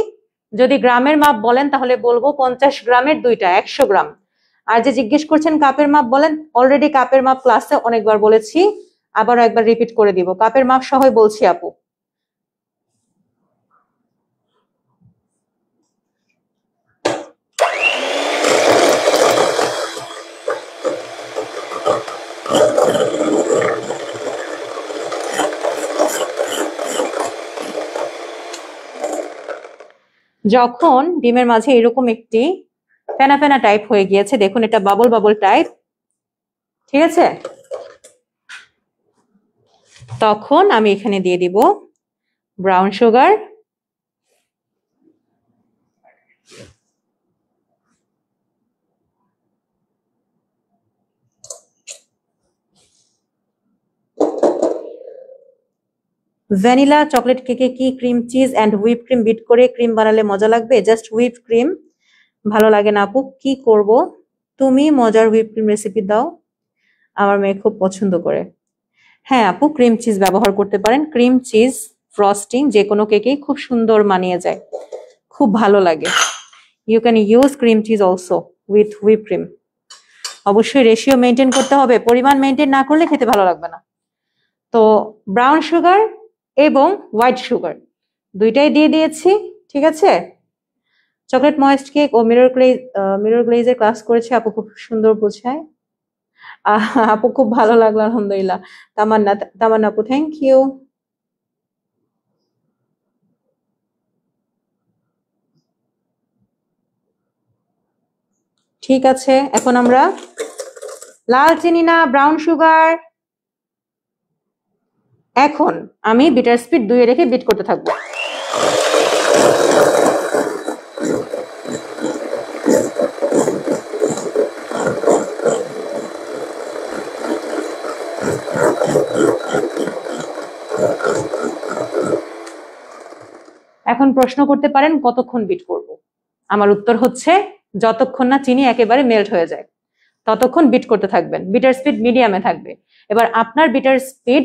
Speaker 1: যদি গ্রামের মাপ বলেন তাহলে বলবো 50 গ্রামের 2টা, 100 গ্রাম। আর যে জিজ্ঞেস করছেন কাপের মাপ বলেন, অলরেডি কাপের মাপ ক্লাসে অনেকবার বলেছি, আবারও একবার রিপিট করে দিব, কাপের মাপ সহই বলছি আপু। যখন ডিমের মাঝে এরকম একটি ফেনা ফেনা টাইপ হয়ে গিয়েছে, দেখুন এটা বাবল বাবল টাইপ, ঠিক আছে, তখন আমি এখানে দিয়ে দিব ব্রাউন সুগার, ভ্যানিলা চকলেট কেকে কি cream cheese and whip cream beat করে ক্রিম বানালে মজা লাগবে? জাস্ট হুইপ ক্রিম ভালো লাগে না আপু, কি করব? তুমি মজার হুইপ ক্রিম রেসিপি দাও, আমার মেয়ে খুব পছন্দ করে। হ্যাঁ আপু, ক্রিম চিজ ব্যবহার করতে পারেন। ক্রিম চিজ ফ্রস্টিং যে কোনো কেকেই খুব সুন্দর মানিয়ে যায়, খুব ভালো লাগে। You can use cream cheese also with whip cream. অবশ্যই রেশিও মেনটেন করতে হবে, পরিমাণ মেনটেন না করলে খেতে ভালো লাগবে না। তো ব্রাউন সুগার এবং হোয়াইট সুগার দুইটাই দিয়ে দিয়েছি, ঠিক আছে। চকলেট ময়েস্ট কেক ও মিরর গ্লেজের ক্লাস করেছে আপু, খুব সুন্দর বোঝায়। আপু খুব ভালো লাগলো, আলহামদুলিল্লাহ। তামান্না, তামান্না আপু থ্যাংক ইউ। ঠিক আছে, এখন আমরা লাল চিনি না ব্রাউন সুগার, এখন আমি বিটার স্পিড 2 এ রেখে বিট করতে থাকবো। এখন প্রশ্ন করতে পারেন কতক্ষণ বিট করব। আমার উত্তর হচ্ছে যতক্ষণ না চিনি একেবারে মেল্ট হয়ে যায় ততক্ষণ বিট করতে থাকবেন। বিটার স্পিড মিডিয়ামে থাকবে। এবার আপনার বিটার স্পিড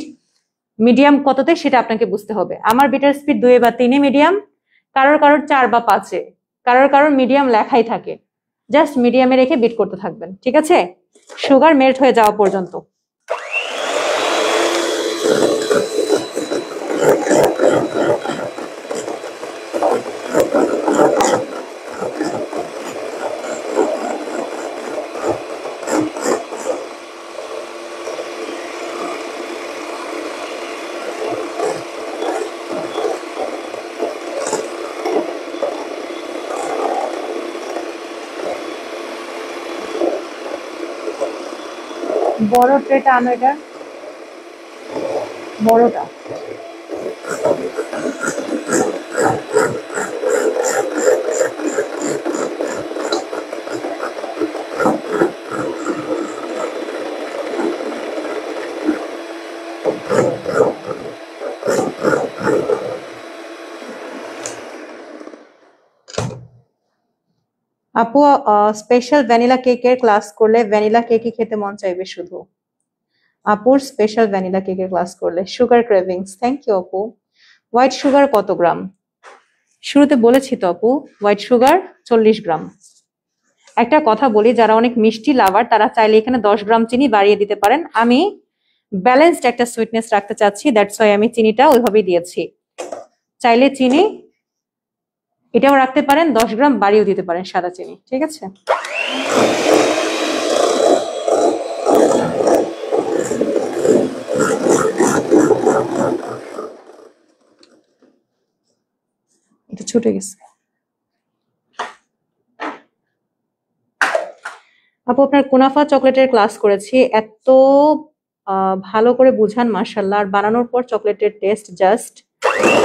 Speaker 1: মিডিয়াম কততে সেটা আপনাকে বুঝতে হবে। আমার বিটার স্পিড 2 বা 3 মিডিয়াম, কারোর 4 বা 5, কারোর মিডিয়াম লেখাই থাকে। জাস্ট মিডিয়ামে রেখে বিট করতে থাকবেন, ঠিক আছে, সুগার মেল্ট হয়ে যাওয়া পর্যন্ত। বড় ট্রেটা আনো, এটা বড়টা। আপু স্পেশাল ভ্যানিলা কেকের ক্লাস করলে ভ্যানিলা কেকই খেতে মন চাইবে শুধু। আপুর স্পেশাল ভ্যানিলা কেকের ক্লাস করলে সুগার ক্রেভিংস, থ্যাংক ইউ আপু। হোয়াইট সুগার কত গ্রাম? শুরুতে বলেছি তো আপু, হোয়াইট সুগার 40 গ্রাম। একটা কথা বলি, যারা অনেক মিষ্টি লাভার তারা চাইলে এখানে 10 গ্রাম চিনি বাড়িয়ে দিতে পারেন। আমি ব্যালেন্সড একটা সুইটনেস রাখতে চাচ্ছি, দ্যাটস ওয়াই আমি চিনিটা ওইভাবেই দিয়েছি। চাইলে চিনি এটাও রাখতে পারেন, 10 গ্রাম বাড়িয়েও দিতে পারেন সাদা চিনি, ঠিক আছে। এটা ছুটে গেছে। আপু আপনার কুনাফা চকলেটের ক্লাস করেছি, এত ভালো করে বুঝান মাশাআল্লাহ, আর বানানোর পর চকলেটের টেস্ট জাস্ট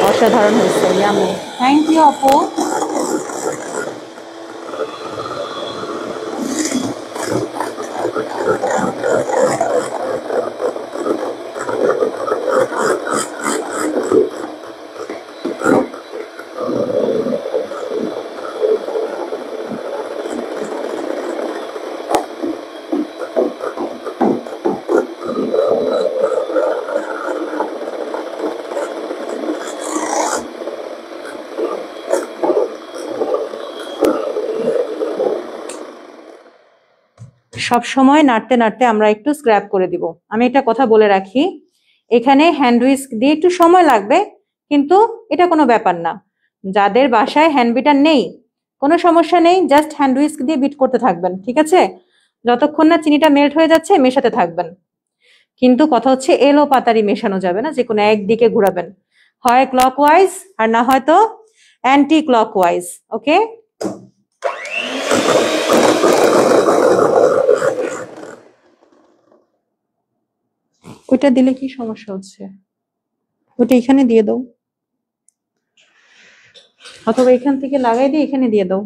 Speaker 1: অসাধারণ হয়েছে, ইয়ামি। থ্যাংক ইউ আপু। সব সময় নাড়তে নাড়তে আমরা একটু স্ক্র্যাপ করে দিব। আমি একটা কথা বলে রাখি, এখানে হ্যান্ড হুইস্ক দিয়ে একটু সময় লাগবে, কিন্তু এটা কোনো ব্যাপার না। যাদের বাসায় হ্যান্ড বিটার নেই কোনো সমস্যা নেই, জাস্ট হ্যান্ড হুইস্ক দিয়ে বিট করতে থাকবেন, ঠিক আছে। যতক্ষণ না চিনিটা মেল্ট হয়ে যাচ্ছে মেশাতে থাকবেন। কিন্তু কথা হচ্ছে এলো পাতারি মেশানো যাবে না, যে কোনো একদিকে ঘোরাবেন, হয় ক্লকওয়াইজ আর না হয়তো অ্যান্টি ক্লকওয়াইজ, ওকে। ওইটা দিলে কি সমস্যা হচ্ছে? ওইটা এখানে দিয়ে দাও, অথবা এখান থেকে লাগাই দিয়ে এখানে দিয়ে দাও।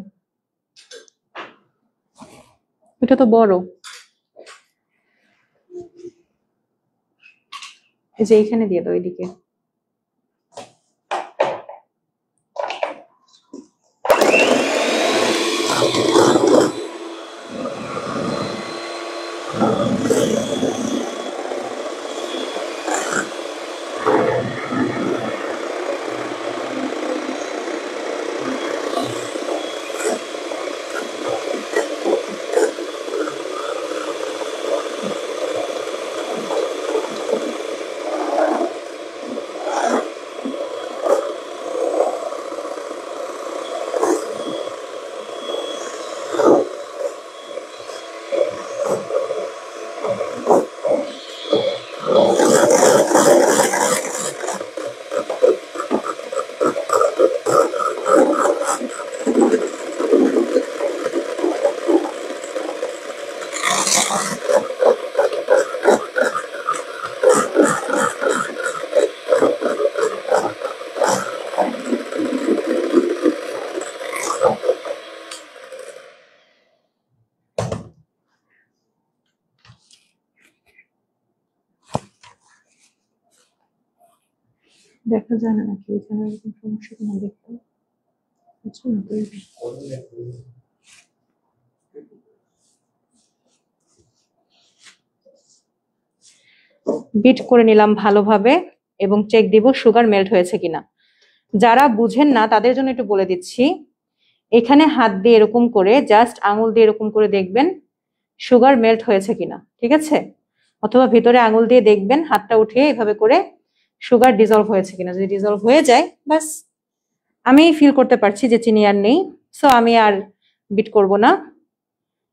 Speaker 1: এটা তো বড়, এই যে এখানে দিয়ে দাও এদিকে। দেখা যায় না নাকি এখানে এরকম সমস্যা কিনা দেখতে আচ্ছা না তো বিট করে নিলাম ভালোভাবে এবং চেক দিব সুগার মেল্ট হয়েছে কিনা। যারা বুঝেন না তাদের জন্য একটু বলে দিচ্ছি, এখানে হাত দিয়ে এরকম করে জাস্ট আঙুল দিয়ে এরকম করে দেখবেন সুগার মেল্ট হয়েছে কিনা, ঠিক আছে? অথবা ভিতরে আঙুল দিয়ে দেখবেন হাতটা উঠিয়ে এভাবে করে সুগার ডিজলভ হয়েছে কিনা। যদি ডিজলভ হয়ে যায় বাস আমি ফিল করতে পারছি যে চিনি আর নেই, সো আমি আর বিট করব না।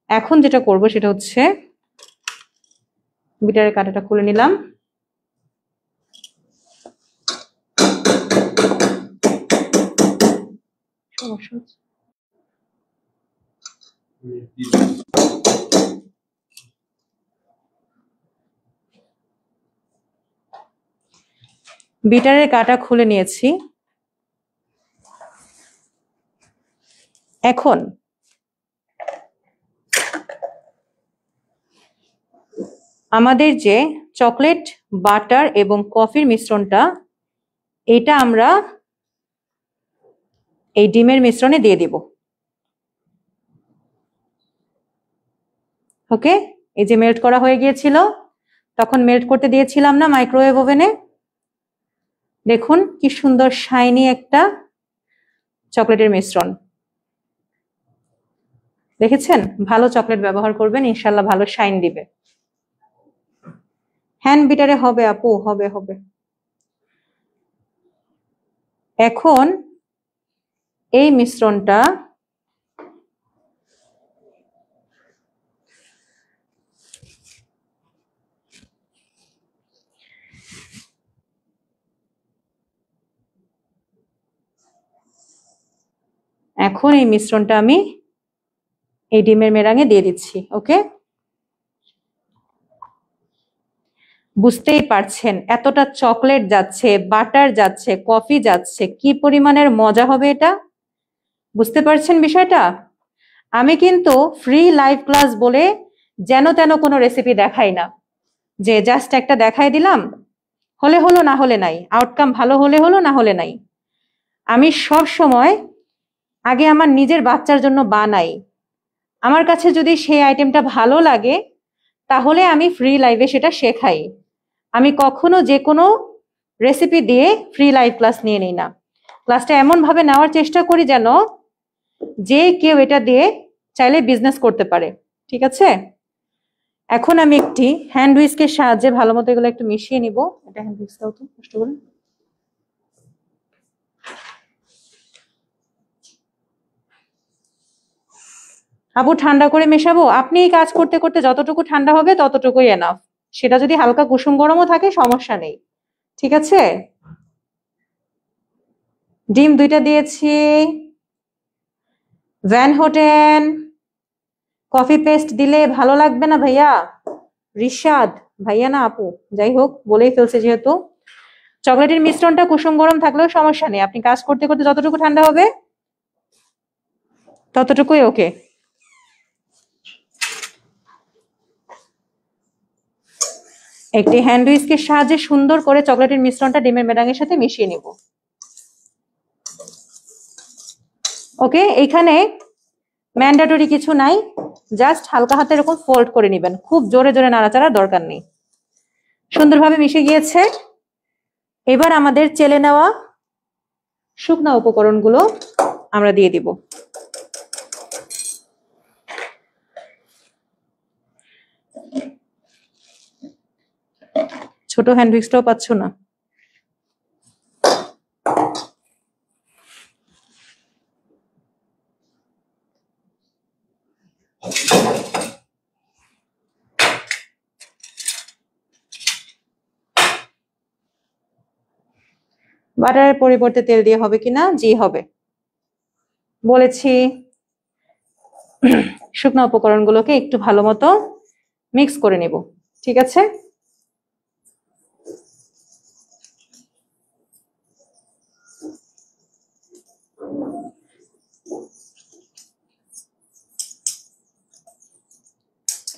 Speaker 1: এখন যেটা করব সেটা হচ্ছে বিটারের কাঁটাটা খুলে নিলাম, বিটারের কাঁটা খুলে নিয়েছি। এখন আমাদের যে চকলেট বাটার এবং কফির মিশ্রণটা, এটা আমরা এই ডিমের মিশ্রণে দিয়ে দিব। ওকে, এই যে মেল্ট করা হয়ে গিয়েছিল, তখন মেল্ট করতে দিয়েছিলাম না মাইক্রোওয়েভ ওভেনে, দেখুন কি সুন্দর শাইনি একটা চকলেটের মিশ্রণ। দেখেছেন? ভালো চকলেট ব্যবহার করবেন, ইনশাল্লাহ ভালো শাইন দিবে। হ্যান্ড বিটারে হবে আপু, হবে হবে। এখন এই মিশ্রণটা আমি এই ডিমের মেরাঙে দিয়ে দিচ্ছি। ওকে, বুঝতেই পারছেন এতটা চকলেট যাচ্ছে, বাটার যাচ্ছে, কফি যাচ্ছে, কি পরিমাণের মজা হবে এটা। বুঝতে পারছেন বিষয়টা? আমি কিন্তু ফ্রি লাইভ ক্লাস বলে যেন তেন কোনো রেসিপি দেখাই না, যে জাস্ট একটা দেখাই দিলাম, হলে হলো না হলে নাই, আউটকাম ভালো হলে হলো না হলে নাই। আমি সব সময় আগে আমার নিজের বাচ্চার জন্য বানাই, আমার কাছে যদি সেই আইটেমটা ভালো লাগে তাহলে আমি ফ্রি লাইভে সেটা শেখাই। আমি কখনো যে কোনো রেসিপি দিয়ে ফ্রি লাইভ ক্লাস নিয়ে নিই না। ক্লাসটা এমন ভাবে নেওয়ার চেষ্টা করি যেন যে কেউ এটা দিয়ে চাইলে বিজনেস করতে পারে, ঠিক আছে? এখন আমি একটি হ্যান্ড হুইস্কের সাহায্যে ভালো মতো এগুলো একটু মিশিয়ে নিব। এটা হ্যান্ড হুইস্ক দাও তো কষ্ট করে। আপু ঠান্ডা করে মেশাবো? আপনি কাজ করতে করতে যতটুকু ঠান্ডা হবে ততটুকুই এনাফ। সেটা যদি হালকা কুসুম গরমও থাকে সমস্যা নেই, ঠিক আছে? ডিম 2টা দিয়েছি। ভ্যান হোটেন কফি পেস্ট দিলে ভালো লাগবে না ভাইয়া? রিশাদ ভাইয়া না আপু, যাই হোক বলেই ফেলছে যেহেতু। চকলেটের মিশ্রণটা কুসুম গরম থাকলেও সমস্যা নেই, আপনি কাজ করতে করতে যতটুকু ঠান্ডা হবে ততটুকুই ওকে। একটি হ্যান্ড হুইস্কের সাহায্যে সুন্দর করে চকলেটের মিশ্রণটা ডিমের মেরাঙের সাথে মিশিয়ে নিব। ওকে, এইখানে ম্যান্ডেটরি কিছু নাই, জাস্ট হালকা হাতে এরকম ফোল্ড করে নেবেন, খুব জোরে জোরে নাড়াচাড়ার দরকার নেই। সুন্দরভাবে মিশে গিয়েছে। এবার আমাদের চেলে নেওয়া শুকনা উপকরণগুলো আমরা দিয়ে দিব। ছোট হ্যান্ড হুইস্কটাও পাচ্ছ না? বাটারের পরিবর্তে তেল দিয়ে হবে কিনা? জি হবে, বলেছি। শুকনো উপকরণগুলোকে একটু ভালো মতো মিক্স করে নেব, ঠিক আছে?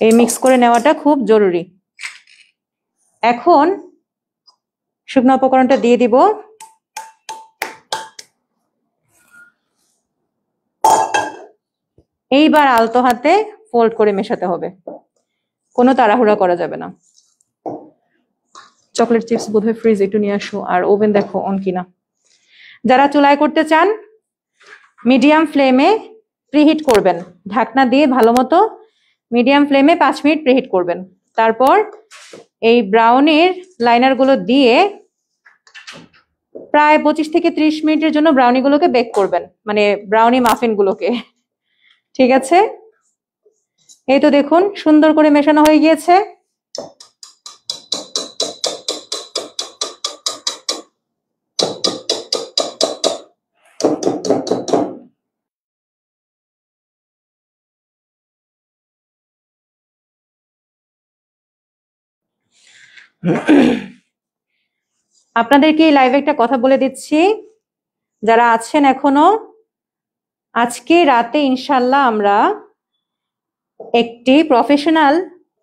Speaker 1: এই মিক্স করে নেওয়াটা খুব জরুরি। এখন শুকনো উপকরণটা দিয়ে দিব এইবার আলতো হাতে ফোল্ড করে মেশাতে হবে, কোনো তাড়াহুড়া করা যাবে না। চকলেট চিপস বোধহয় ফ্রিজ একটু নিয়ে আসো, আর ওভেন দেখো অন কিনা। যারা চুলায় করতে চান মিডিয়াম ফ্লেমে প্রিহিট করবেন, ঢাকনা দিয়ে ভালো মতো মিডিয়াম ফ্লেমে 5 মিনিট প্রিহিট করবেন। তারপর এই ব্রাউনির লাইনার গুলো দিয়ে প্রায় 25 থেকে 30 মিনিটের জন্য ব্রাউনি গুলোকে বেক করবেন, মানে ব্রাউনি মাফিন গুলোকে। ঠিক আছে, এই তো দেখুন সুন্দর করে মেশানো হয়ে গিয়েছে। আপনাদেরকে এই লাইভে একটা কথা বলে দিচ্ছি, যারা আছেন এখনো, আজকে রাতে ইনশাল্লাহ আমরা একটি প্রফেশনাল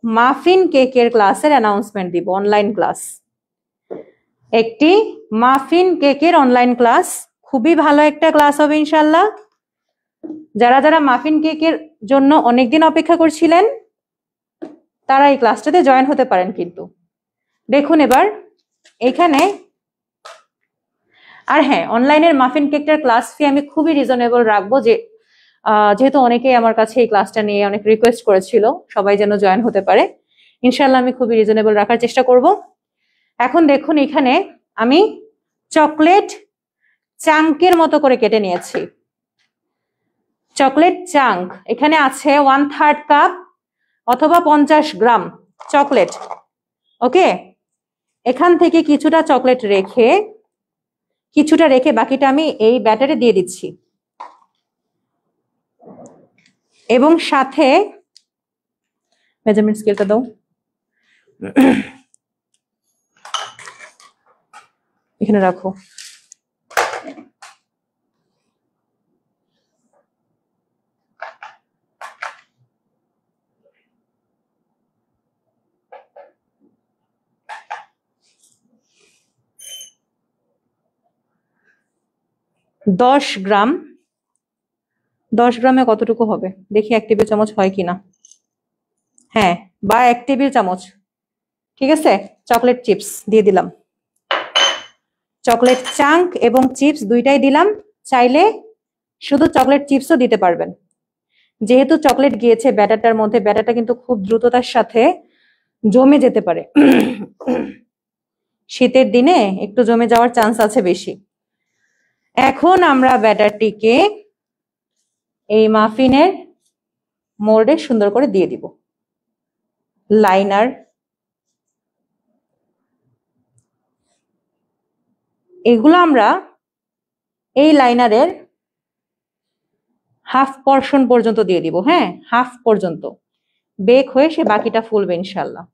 Speaker 1: মাফিন কেকের ক্লাসের অ্যানাউন্সমেন্ট দিব, অনলাইন ক্লাস। একটি মাফিন কেকের অনলাইন ক্লাস, খুবই ভালো একটা ক্লাস হবে ইনশাল্লাহ। যারা যারা মাফিন কেকের জন্য অনেকদিন অপেক্ষা করছিলেন তারা এই ক্লাসটাতে জয়েন হতে পারেন। কিন্তু দেখুন এবার এখানে, আর হ্যাঁ, অনলাইনের মাফিন কেকটার ক্লাস ফি আমি খুবই রিজনেবল রাখবো, যেহেতু অনেকেই আমার কাছে এই ক্লাসটা নিয়ে অনেক রিকোয়েস্ট করেছিল, সবাই যেন জয়েন হতে পারে। ইনশাল্লাহ আমি খুবই রিজনেবল রাখার চেষ্টা করব। এখন দেখুন এখানে আমি চকলেট চাঙ্কের মতো করে কেটে নিয়েছি। চকলেট চাঙ্ক এখানে আছে 1/3 কাপ অথবা 50 গ্রাম চকলেট। ওকে, এখান থেকে কিছুটা চকলেট রেখে বাকিটা আমি এই ব্যাটারে দিয়ে দিচ্ছি, এবং সাথে মেজারমেন্ট স্কেলটা দাও, এখানে রাখো। দশ গ্রামে কতটুকু হবে দেখি, 1 টেবিল চামচ হয় কিনা। হ্যাঁ, বা 1 টেবিল চামচ। ঠিক আছে, চকলেট চিপস দিয়ে দিলাম, চকলেট চাঙ্ক এবং চিপস দুইটাই দিলাম। চাইলে শুধু চকলেট চিপসও দিতে পারবেন। যেহেতু চকলেট গিয়েছে ব্যাটারটার মধ্যে, ব্যাটারটা কিন্তু খুব দ্রুততার সাথে জমে যেতে পারে। শীতের দিনে একটু জমে যাওয়ার চান্স আছে বেশি। এখন আমরা ব্যাটারটিকে এই মাফিনের মোল্ডে সুন্দর করে দিয়ে দিব। লাইনার, এগুলো আমরা এই লাইনারের হাফ পোর্শন পর্যন্ত দিয়ে দিব। হ্যাঁ, হাফ পর্যন্ত বেক হয়ে সে বাকিটা ফুলবে ইনশাল্লাহ।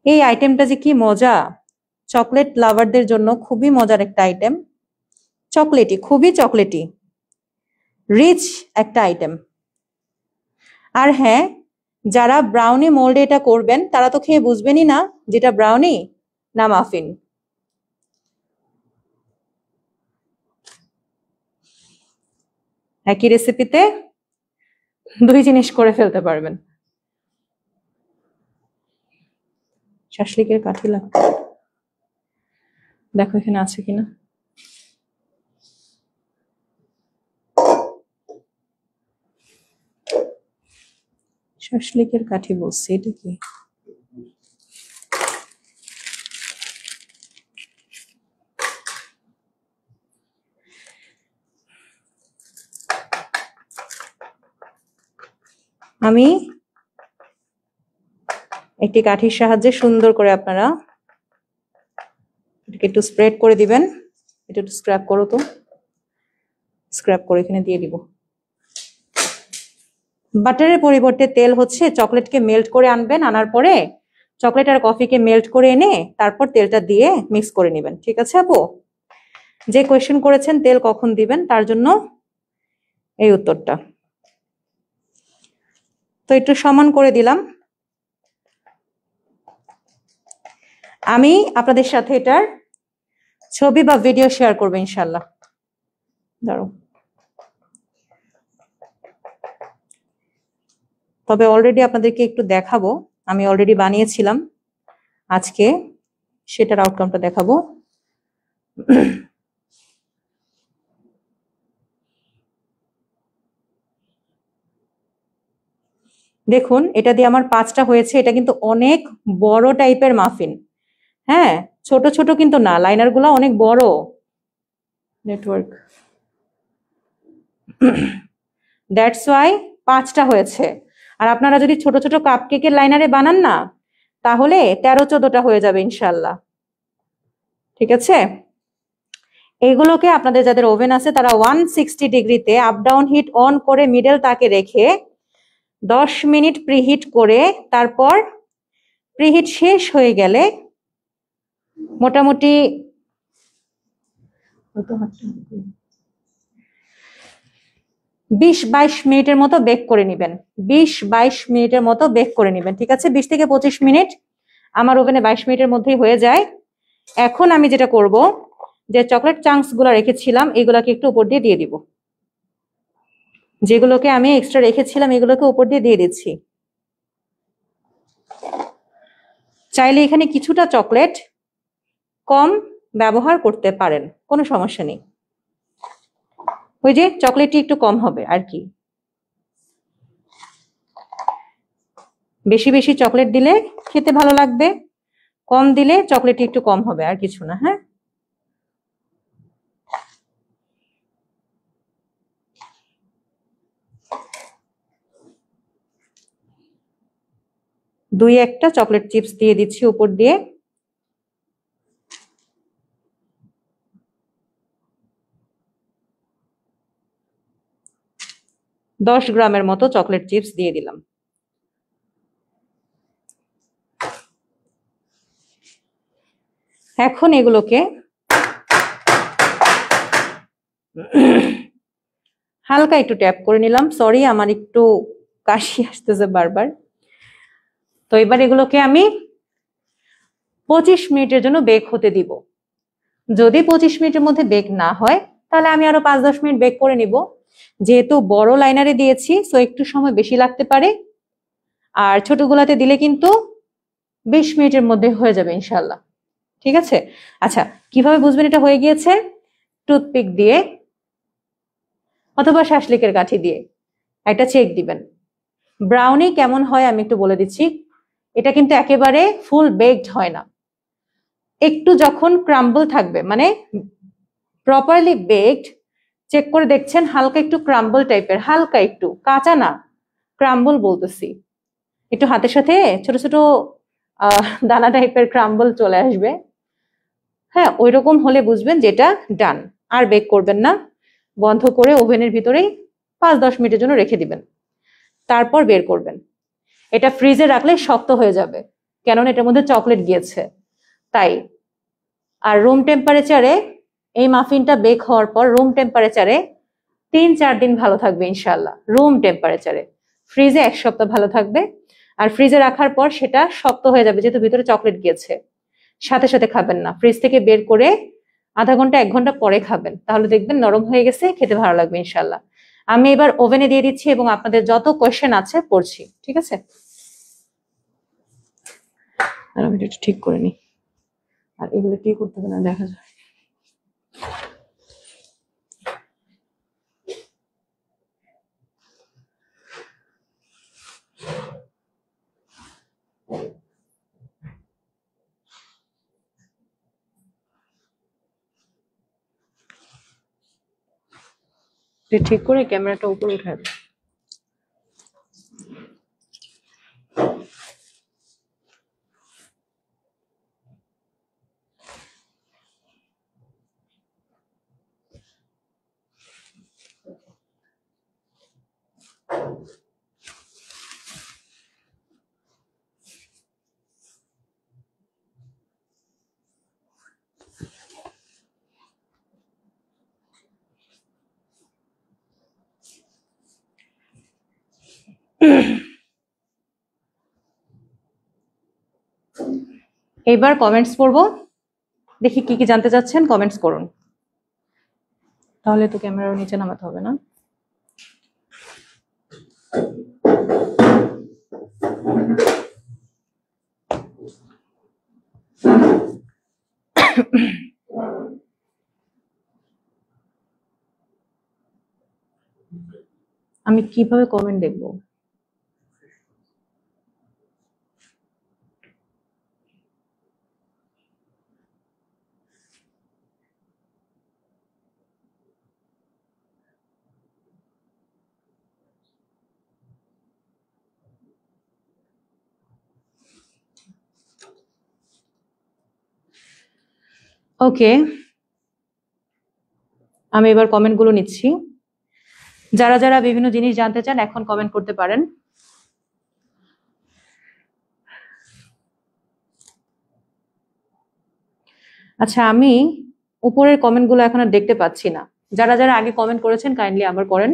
Speaker 1: এই আইটেমটা যে কি মজা, চকলেট লাভারদের জন্য খুবই মজার একটা আইটেম। চকলেটি, খুবই চকলেটি, রিচ একটা আইটেম। আর হ্যাঁ, যারা ব্রাউনি মোল্ডে এটা করবেন তারা তো খেয়ে বুঝবেনই না যেটা ব্রাউনি না মাফিন। একই রেসিপিতে 2 জিনিস করে ফেলতে পারবেন। শাসলিকের কাঠি লাগবে, দেখো এখানে আছে কিনা। শাসলিকের কাঠি বলছি, এটা কি? আমি একটি কাঠির সাহায্যে সুন্দর করে, আপনারা এটাকে একটু স্প্রেড করে দিবেন। এটা একটু স্ক্র্যাপ করো তো, স্ক্র্যাপ করে এখানে দিয়ে দিব। বাটারের পরিবর্তে তেল হচ্ছে চকলেটকে মেল্ট করে আনবেন, আনার পরে চকলেট আর কফিকে মেল্ট করে এনে তারপর তেলটা দিয়ে মিক্স করে নেবেন। ঠিক আছে আপু? যে কোয়েশ্চেন করেছেন তেল কখন দিবেন, তার জন্য এই উত্তরটা। তো একটু সমান করে দিলাম। আমি আপনাদের সাথে এটার ছবি বা ভিডিও শেয়ার করবো ইনশাল্লাহ। দাঁড়াও, তবে অলরেডি আপনাদেরকে একটু দেখাবো, আমি অলরেডি বানিয়েছিলাম আজকে, সেটার আউটকামটা দেখাবো। দেখুন, এটা দিয়ে আমার 5টা হয়েছে। এটা কিন্তু অনেক বড় টাইপের মাফিন। হ্যাঁ, ছোট ছোট কিন্তু না, লাইনার গুলা অনেক বড়। নেটওয়ার্ক, দ্যাটস ওয়াই 5টা হয়েছে। আর আপনারা যদি ছোট ছোট কাপ কেকের লাইনারে বানান না, তাহলে 13-14টা হয়ে যাবে ইনশাল্লাহ। ঠিক আছে, এগুলোকে আপনাদের যাদের ওভেন আছে তারা 160 ডিগ্রিতে আপ ডাউন হিট অন করে মিডল তাকে রেখে 10 মিনিট প্রিহিট করে, তারপর প্রিহিট শেষ হয়ে গেলে মোটামুটি 20-22 মিনিটের মতো বেক করে নেবেন। 20-22 মিনিটের মতো বেক করে নেবেন। ঠিক আছে, 20 থেকে 25 মিনিট আমার ওভেনে 22 মিনিটের মধ্যেই হয়ে যায়। এখন আমি যেটা করব, যে চকলেট চাঙ্কস গুলো রেখেছিলাম এগুলাকে একটু উপর দিয়ে দিব। যেগুলোকে আমি এক্সট্রা রেখেছিলাম এগুলোকে উপর দিয়ে দিচ্ছি। চাইলে এখানে কিছুটা চকলেট কম ব্যবহার করতে পারেন, কোনো সমস্যা নেই। ওই যে চকলেটটি একটু কম হবে আর কি। বেশি বেশি চকলেট দিলে খেতে ভালো লাগবে, কম দিলে চকলেটটি একটু কম হবে, আর কিছু না। হ্যাঁ, দুই একটা চকলেট চিপস দিয়ে দিচ্ছি উপর দিয়ে। দশ গ্রামের মতো চকলেট চিপস দিয়ে দিলাম। এখন এগুলোকে হালকা একটু ট্যাপ করে নিলাম। সরি, আমার একটু কাশি আসতেছে বারবার। তো এবার এগুলোকে আমি 25 মিনিটের জন্য বেক হতে দিব। যদি 25 মিনিটের মধ্যে বেক না হয়, তাহলে আমি আরো 5-10 মিনিট বেক করে নিব। যেহেতু বড় লাইনারে দিয়েছি, সো একটু সময় বেশি লাগতে পারে। আর ছোটগুলাতে দিলে কিন্তু 20 মিনিটের মধ্যে হয়ে যাবে ইনশাল্লাহ। ঠিক আছে, আচ্ছা, কিভাবে বুঝবেন এটা হয়ে গিয়েছে? টুথপিক দিয়ে অথবা শাসলিকের কাঠি দিয়ে একটা চেক দিবেন। ব্রাউনি কেমন হয় আমি একটু বলে দিচ্ছি। এটা কিন্তু একেবারে ফুল বেকড হয় না, একটু যখন ক্রাম্বল থাকবে, মানে প্রপারলি বেকড চেক করে দেখছেন হালকা একটু ক্রাম্বল টাইপের, হালকা একটু কাঁচা না, ক্রাম্বল বলতেছি, একটু হাতের সাথে ছোট ছোট দানা টাইপের ক্রাম্বল চলে আসবে। হ্যাঁ, ওই রকম হলে বুঝবেন যেটা ডান। আর বেক করবেন না, বন্ধ করে ওভেনের ভিতরেই 5-10 মিনিটের জন্য রেখে দিবেন, তারপর বের করবেন। এটা ফ্রিজে রাখলে শক্ত হয়ে যাবে, কেননা এটার মধ্যে চকলেট গিয়েছে তাই। আর রুম টেম্পারেচারে এই মাফিনটা বেক হওয়ার পর রুম টেম্পারেচারে 3-4 দিন ভালো থাকবে ইনশাল্লাহ। রুম টেম্পারেচারে, ফ্রিজে 1 সপ্তাহ ভালো থাকবে। আর ফ্রিজে রাখার পর সেটা শক্ত হয়ে যাবে, যেহেতু ভিতরে চকলেট গিয়েছে। সাথে সাথে খাবেন না, ফ্রিজ থেকে বের করে আধা ঘন্টা 1 ঘন্টা পরে খাবেন, তাহলে দেখবেন নরম হয়ে গেছে, খেতে ভালো লাগবে ইনশাল্লাহ। আমি এবার ওভেনে দিয়ে দিচ্ছি এবং আপনাদের যত কোয়েশ্চেন আছে পড়ছি। ঠিক আছে, আর আমি এটা ঠিক করে নিই। আর এগুলো কি করতে হবে না দেখা যায়। ঠিক করে ক্যামেরাটা উপরে উঠায় দাও। এবার কমেন্টস পড়বো, দেখি কি কি জানতে চাচ্ছেন, কমেন্টস করুন। তাহলে তো ক্যামেরার নিচে নামাতে হবে না। আমি কিভাবে কমেন্ট দেখবো? ওকে, আমি এবার কমেন্টগুলো নিচ্ছি। যারা যারা বিভিন্ন জিনিস জানতে চান এখন কমেন্ট করতে পারেন। আচ্ছা, আমি উপরের কমেন্টগুলো এখন আর দেখতে পাচ্ছি না। যারা যারা আগে কমেন্ট করেছেন কাইন্ডলি আবার করেন।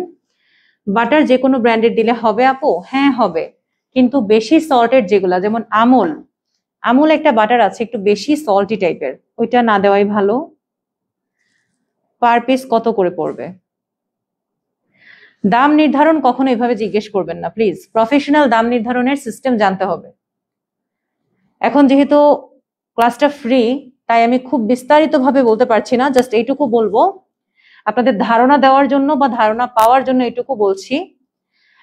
Speaker 1: বাটার যে কোনো ব্র্যান্ডের দিলে হবে আপু? হ্যাঁ হবে, কিন্তু বেশি সল্টেড যেগুলা, যেমন আমুল, আমুল একটা বাটার আছে একটু বেশি সল্টি টাইপের, ওইটা না দেওয়াই ভালো। পার পিস কত করে পড়বে? দাম নির্ধারণ কখনো এভাবে জিজ্ঞেস করবেন না প্লিজ, প্রফেশনাল দাম নির্ধারণের সিস্টেম জানতে হবে। এখন যেহেতু ক্লাসটা ফ্রি, তাই আমি খুব বিস্তারিতভাবে বলতে পারছি না, জাস্ট এইটুকু বলবো আপনাদের ধারণা দেওয়ার জন্য বা ধারণা পাওয়ার জন্য, এইটুকু বলছি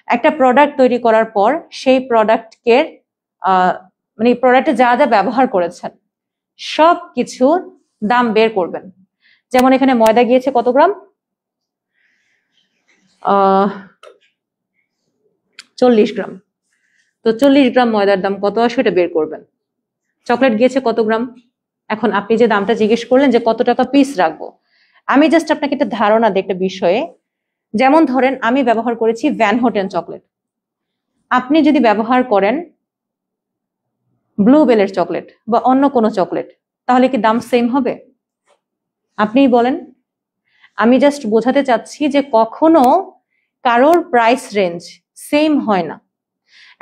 Speaker 1: একটা প্রোডাক্ট তৈরি করার পর সেই প্রোডাক্টকে মানে প্রোডাক্টে যা যা ব্যবহার করেছেন সব কিছুর দাম বের করবেন। যেমন এখানে ময়দা গিয়েছে কত গ্রাম? 40 গ্রাম। তো 40 গ্রাম ময়দার দাম কত আসে এটা বের করবেন। চকলেট গিয়েছে কত গ্রাম? এখন আপনি যে দামটা জিজ্ঞেস করলেন যে কত টাকা পিস রাখবো, আমি জাস্ট আপনাকে একটা ধারণা দিই একটা বিষয়ে। যেমন ধরেন আমি ব্যবহার করেছি ভ্যান হোটেন চকলেট, আপনি যদি ব্যবহার করেন ব্লুবেলের চকলেট বা অন্য কোনো চকলেট, তাহলে কি দাম সেম হবে? আপনিই বলেন। আমি জাস্ট বোঝাতে চাচ্ছি যে কখনো কারোর প্রাইস রেঞ্জ সেম হয় না,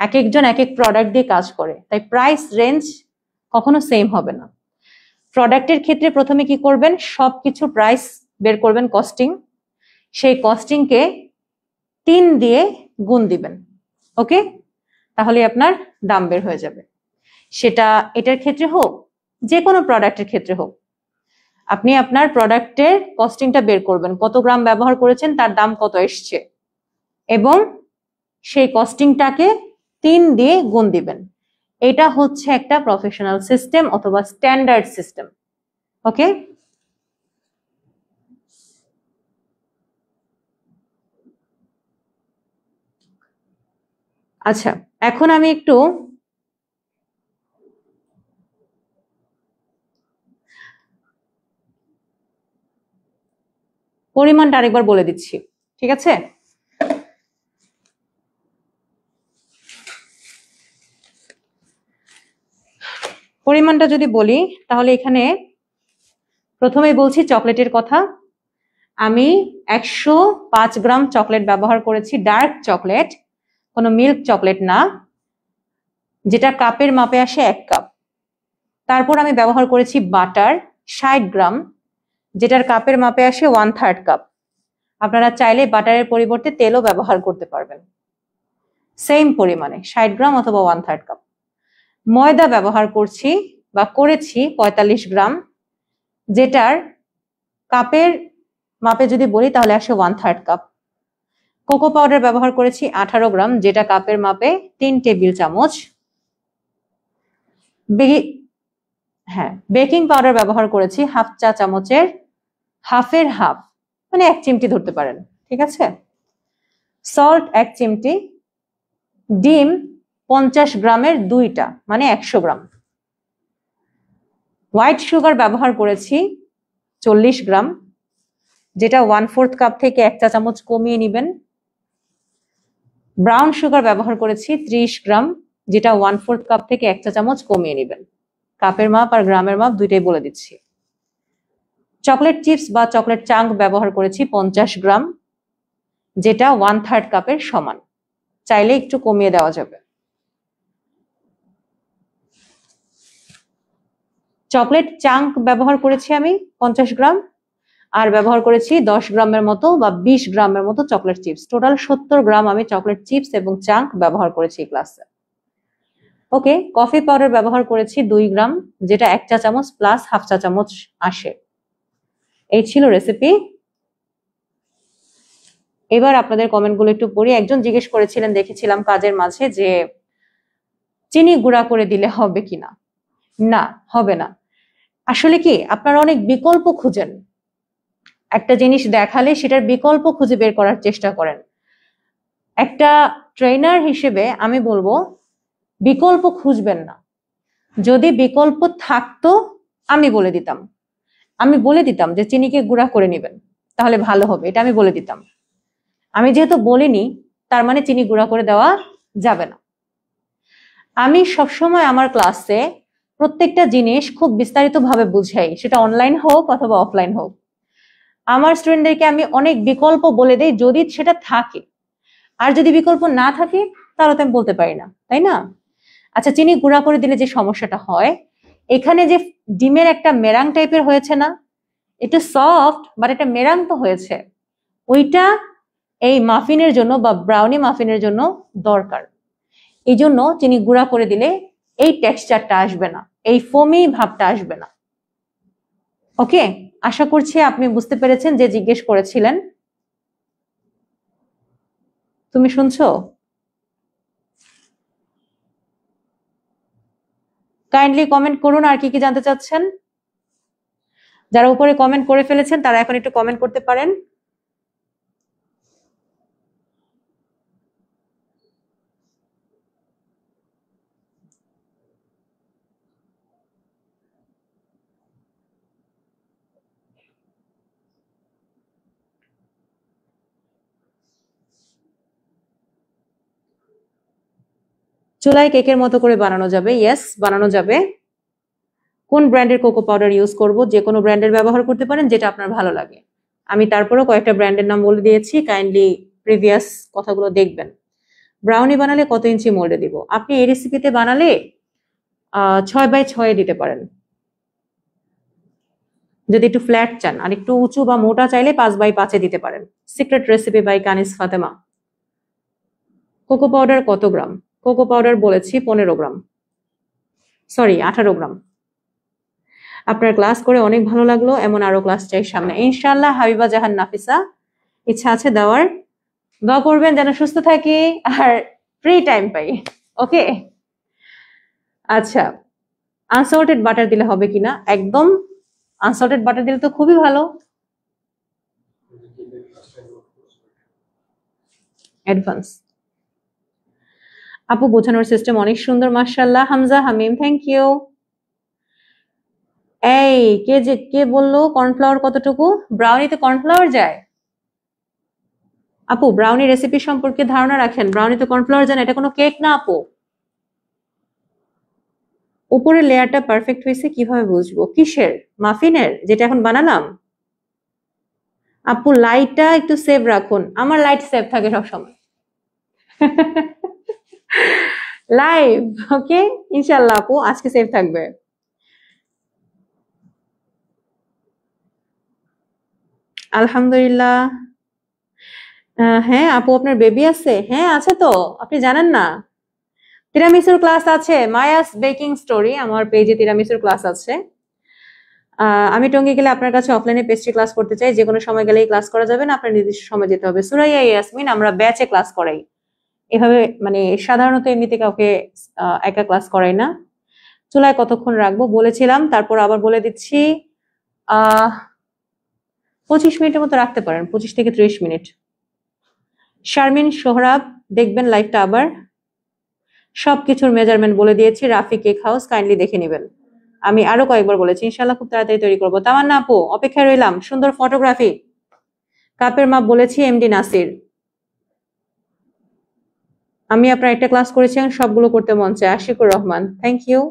Speaker 1: এক একজন এক এক প্রোডাক্ট দিয়ে কাজ করে, তাই প্রাইস রেঞ্জ কখনো সেম হবে না। প্রোডাক্টের ক্ষেত্রে প্রথমে কি করবেন, সবকিছু প্রাইস বের করবেন, কস্টিং, সেই কস্টিংকে 3 দিয়ে গুণ দিবেন। ওকে, তাহলে আপনার দাম বের হয়ে যাবে। সেটা এটার ক্ষেত্রে হোক, যে কোনো প্রোডাক্টের ক্ষেত্রে হোক, আপনি আপনার প্রোডাক্টের কস্টিংটা বের করবেন, কত গ্রাম ব্যবহার করেছেন, তার দাম কত এসছে, এবং সেই কস্টিংটাকে 3 দিয়ে গুণ দিবেন। এটা হচ্ছে একটা প্রফেশনাল সিস্টেম অথবা স্ট্যান্ডার্ড সিস্টেম। ওকে, আচ্ছা এখন আমি একটু পরিমাণটা আরেকবার বলে দিচ্ছি, ঠিক আছে? পরিমাণটা যদি বলি তাহলে এখানে প্রথমেই বলছি চকলেটের কথা। আমি 105 গ্রাম চকলেট ব্যবহার করেছি, ডার্ক চকলেট, কোনো মিল্ক চকলেট না, যেটা কাপের মাপে আসে 1 কাপ। তারপর আমি ব্যবহার করেছি বাটার 60 গ্রাম, যেটার কাপের মাপে আসে 1/3 কাপ। আপনারা চাইলে বাটারের পরিবর্তে তেলও ব্যবহার করতে পারবেন, সেম পরিমাণে 60 গ্রাম অথবা 1/3 কাপ। ময়দা ব্যবহার করছি বা করেছি 45 গ্রাম, যেটার কাপের মাপে যদি বলি তাহলে আসে 1/3 কাপ। কোকো পাউডার ব্যবহার করেছি 18 গ্রাম, যেটা কাপের মাপে 3 টেবিল চামচ। বেকিং পাউডার ব্যবহার করেছি হাফ চা চামচের হাফের হাফ, মানে 1 চিমটি ধরতে পারেন, ঠিক আছে? সল্ট 1 চিমটি, ডিম 50 গ্রামের 2টা, মানে 100 গ্রাম। হোয়াইট সুগার ব্যবহার করেছি 40 গ্রাম, যেটা 1/4 কাপ থেকে 1 চা চামচ কমিয়ে নেবেন। ব্রাউন সুগার ব্যবহার করেছি 30 গ্রাম, যেটা 1/4 কাপ থেকে 1 চা চামচ কমিয়ে নেবেন। কাপের মাপ আর গ্রামের মাপ দুইটাই বলে দিচ্ছি। চকলেট চিপস বা চকলেট চাঙ্ক ব্যবহার করেছি 50 গ্রাম, যেটা 1/3 কাপের সমান। চাইলে একটু কমিয়ে দেওয়া যাবে। চকলেট চাঙ্ক ব্যবহার করেছি আমি 50 গ্রাম, আর ব্যবহার করেছি 10 গ্রামের মতো বা 20 গ্রামের মতো চকলেট চিপস। টোটাল 70 গ্রাম আমি চকলেট চিপস এবং চাঙ্ক ব্যবহার করেছি এই ক্লাসে। ওকে, কফি পাউডার ব্যবহার করেছি 2 গ্রাম, যেটা 1 চা চামচ প্লাস হাফ চা চামচ আসে। এই ছিল রেসিপি। এবার আপনাদের কমেন্টগুলো একটু পড়ি। একজন জিজ্ঞেস করেছিলেন, দেখেছিলাম কাজের মাঝে, যে চিনি গুঁড়া করে দিলে হবে কিনা। না, হবে না। আসলে কি, আপনারা অনেক বিকল্প খুঁজেন, একটা জিনিস দেখালে সেটার বিকল্প খুঁজে বের করার চেষ্টা করেন। একটা ট্রেনার হিসেবে আমি বলবো বিকল্প খুঁজবেন না। যদি বিকল্প থাকতো আমি বলে দিতাম যে চিনিকে গুঁড়া করে নেবেন, তাহলে ভালো হবে, এটা আমি বলে দিতাম। আমি যেহেতু বলিনি, তার মানে চিনি গুঁড়া করে দেওয়া যাবে না। আমি সবসময় আমার ক্লাসে প্রত্যেকটা জিনিস খুব বিস্তারিতভাবে বুঝাই, সেটা অনলাইন হোক অথবা অফলাইন হোক। আমার স্টুডেন্টদেরকে আমি অনেক বিকল্প বলে দেই যদি সেটা থাকে, আর যদি বিকল্প না থাকে তাহলে তো আমি বলতে পারি না, তাই না? আচ্ছা, চিনি গুঁড়া করে দিলে যে সমস্যাটা হয়, এখানে যে ডিমের একটা মেরাং টাইপের হয়েছে না, একটু সফট বাট একটা মেরাং তো হয়েছে, ওইটা এই মাফিনের জন্য বা ব্রাউনি মাফিনের জন্য দরকার। এই জন্য চিনি গুঁড়া করে দিলে এই টেক্সচারটা আসবে না, এই ফোমি ভাবটা আসবে না। ওকে, আশা করছি আপনি বুঝতে পেরেছেন যে জিজ্ঞেস করেছিলেন। তুমি শুনছো? কাইন্ডলি কমেন্ট করুন আর কি কি জানতে চাচ্ছেন। যারা উপরে কমেন্ট করে ফেলেছেন তারা এখন একটু কমেন্ট করতে পারেন। চুলায় কেকের মতো করে বানানো যাবে? ইয়েস, বানানো যাবে। কোন ব্র্যান্ডের কোকো পাউডার ইউজ করব? যে কোনো ব্র্যান্ডের ব্যবহার করতে পারেন, যেটা আপনার ভালো লাগে। আমি তারপরেও কয়েকটা ব্র্যান্ডের নাম বলে দিয়েছি, কাইন্ডলি প্রিভিয়াস কথাগুলো দেখবেন। ব্রাউনি বানালে কত ইঞ্চি মোল্ডে দিব? আপনি এই রেসিপিতে বানালে 6x6 দিতে পারেন। যদি একটু ফ্ল্যাট চান আর একটু উঁচু বা মোটা চাইলে 5x5 দিতে পারেন। Secret recipe by Kanis Fatema. Cocoa powder কত গ্রাম? কোকো পাউডার বলেছি 15 গ্রাম, সরি 18 গ্রাম। আপনার ক্লাস করে অনেক ভালো লাগলো, এমন আরো ক্লাস চাই সামনে ইনশাআল্লাহ। হাবিবা জাহান নাফিসা, ইচ্ছা আছে দেওয়ার, দোয়া করবেন যেন সুস্থ থাকি আর ফ্রি টাইম পাই। ওকে, আচ্ছা, আনসল্টেড বাটার দিলে হবে কিনা? একদম, আনসল্টেড বাটার দিলে তো খুবই ভালো। অ্যাডভান্স আপু, বোঝানোর সিস্টেম অনেক সুন্দর মাশাআল্লাহ। হামজা হামিম, থ্যাংক ইউ। এই কে বললো কর্নফ্লাওয়ার কতটুকু? ব্রাউনিতে কর্নফ্লাওয়ার যায়? আপু, ব্রাউনি রেসিপি সম্পর্কে ধারণা রাখেন, ব্রাউনিতে কর্নফ্লাওয়ার যায় না, এটা কোনো কেক না আপু। উপরের লেয়ারটা পারফেক্ট হয়েছে কিভাবে বুঝবো? কিসের? মাফিনের, যেটা এখন বানালাম? আপু, লাইটটা একটু সেভ রাখুন। আমার লাইট সেভ থাকে সবসময়। লাইভ, ওকে, ইনশাল্লাহ আপু আজকে সেভ থাকবে। আলহামদুলিল্লাহ। হ্যাঁ আপু, আপনার বেবি আছে? হ্যাঁ আছে তো, আপনি জানেন না? তিরামিসুর ক্লাস আছে, মায়াস বেকিং স্টোরি, আমার পেজে তিরামিসুর ক্লাস আছে। আমি টঙ্গী গেলে আপনার কাছে অফলাইনে পেস্ট্রি ক্লাস করতে চাই, যে কোনো সময় গেলেই ক্লাস করা যাবে না? আপনার নির্দিষ্ট সময় যেতে হবে? সুরাইয়া ইয়াসমিন, আমরা ব্যাচে ক্লাস করাই, এভাবে মানে সাধারণত এমনিতে কাউকে একা ক্লাস করাই না। চুলায় কতক্ষণ রাখবো বলেছিলাম, তারপর আবার বলে দিচ্ছি, 25 মিনিটের মতো রাখতে পারেন, 25 থেকে 30 মিনিট। শারমিন সোহরাব, দেখবেন লাইভটা আবার। সবকিছুর মেজারমেন্ট বলে দিয়েছি, রাফি কেক হাউস, কাইন্ডলি দেখে নেবেন। আমি আরো কয়েকবার বলেছি, ইনশাল্লাহ খুব তাড়াতাড়ি তৈরি করবো। তামান্না আপু, অপেক্ষায় রইলাম, সুন্দর ফটোগ্রাফি। কাপের মাপ বলেছি এমডি নাসির। আমি আপনার একটা ক্লাস করেছি, সবগুলো করতে মন চায়, আশিকুর রহমান, থ্যাংক ইউ।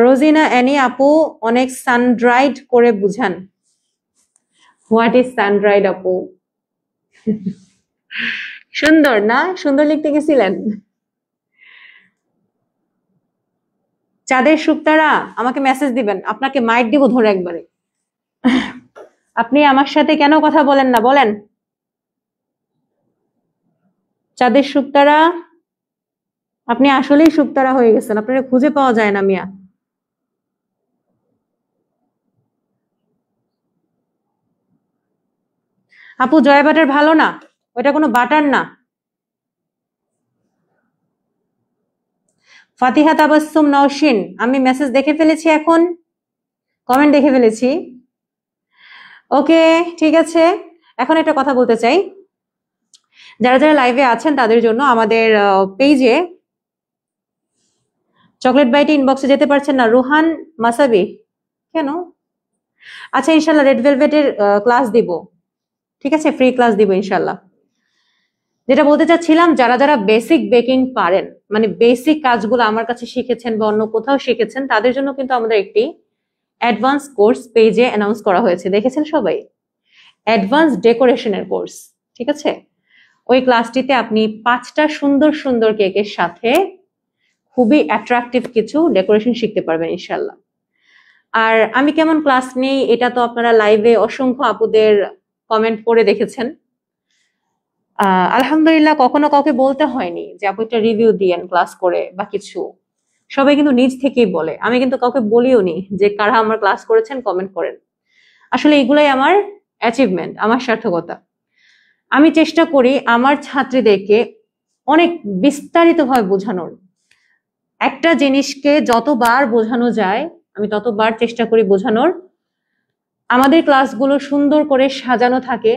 Speaker 1: রোজিনা অ্যানি আপু, অনেক সানড্রাইড করে বুঝান। হোয়াট ইজ সানরাইড আপু? সুন্দর না? সুন্দর লিখতে গেছিলেন? চাঁদের শুকতারা আমাকে মেসেজ দিবেন, আপনাকে মাইট দিব ধরে একবারে। আপনি আমার সাথে কেন কথা বলেন না বলেন? চাঁদের শুকতারা, আপনি আসলেই শুকতারা হয়ে গেছেন, আপনারা খুঁজে পাওয়া যায় না মিয়া। আপু জয় বাটার ভালো না, ওইটা কোনো বাটার না। ফাতিহা তাবাসসুম নওশিন, আমি মেসেজ দেখে ফেলেছি, এখন কমেন্ট দেখে ফেলেছি। ওকে ঠিক আছে, এখন একটা কথা বলতে চাই, যারা যারা লাইভে আছেন তাদের জন্য আমাদের পেজে চকলেট বাইটে ইনবক্সে যেতে পারছেন না, রুহান মাসাবি কেন? আচ্ছা ইনশাল্লাহ রেড ভেলভেটের ক্লাস দিব, ঠিক আছে, ফ্রি ক্লাস দিব ইনশাল্লাহ। যেটা বলতে চাচ্ছিলাম, যারা যারা বেসিক বেকিং পারেন, মানে বেসিক কাজগুলো আমার কাছে শিখেছেন বা অন্য কোথাও শিখেছেন, তাদের জন্য কিন্তু আমাদের একটি অ্যাডভান্স কোর্স পেজে অ্যানাউন্স করা হয়েছে, দেখেছেন সবাই? অ্যাডভান্স ডেকোরেশনের কোর্স, ঠিক আছে? ওই ক্লাসটিতে আপনি 5টা সুন্দর সুন্দর কেকের সাথে খুবই অ্যাট্রাকটিভ কিছু ডেকোরেশন শিখতে পারবেন ইনশাল্লাহ। আর আমি কেমন ক্লাস নেই এটা তো আপনারা লাইভে অসংখ্য আপুদের কমেন্ট পড়ে দেখেছেন। আলহামদুলিল্লাহ, কখনো কাউকে বলতে হয়নি যে আপু একটা রিভিউ দিয়েন ক্লাস করে বা কিছু, সবাই কিন্তু নিজ থেকেই বলে। আমি কিন্তু কাউকে বলিও নি যে কারা আমার ক্লাস করেছেন কমেন্ট করেন। আসলে এগুলাই আমার অ্যাচিভমেন্ট, আমার সার্থকতা। আমি চেষ্টা করি আমার ছাত্রীদেরকে অনেক বিস্তারিতভাবে বোঝানোর, একটা জিনিসকে যতবার বোঝানো যায় আমি ততবার চেষ্টা করি বোঝানোর। আমাদের ক্লাসগুলো সুন্দর করে সাজানো থাকে,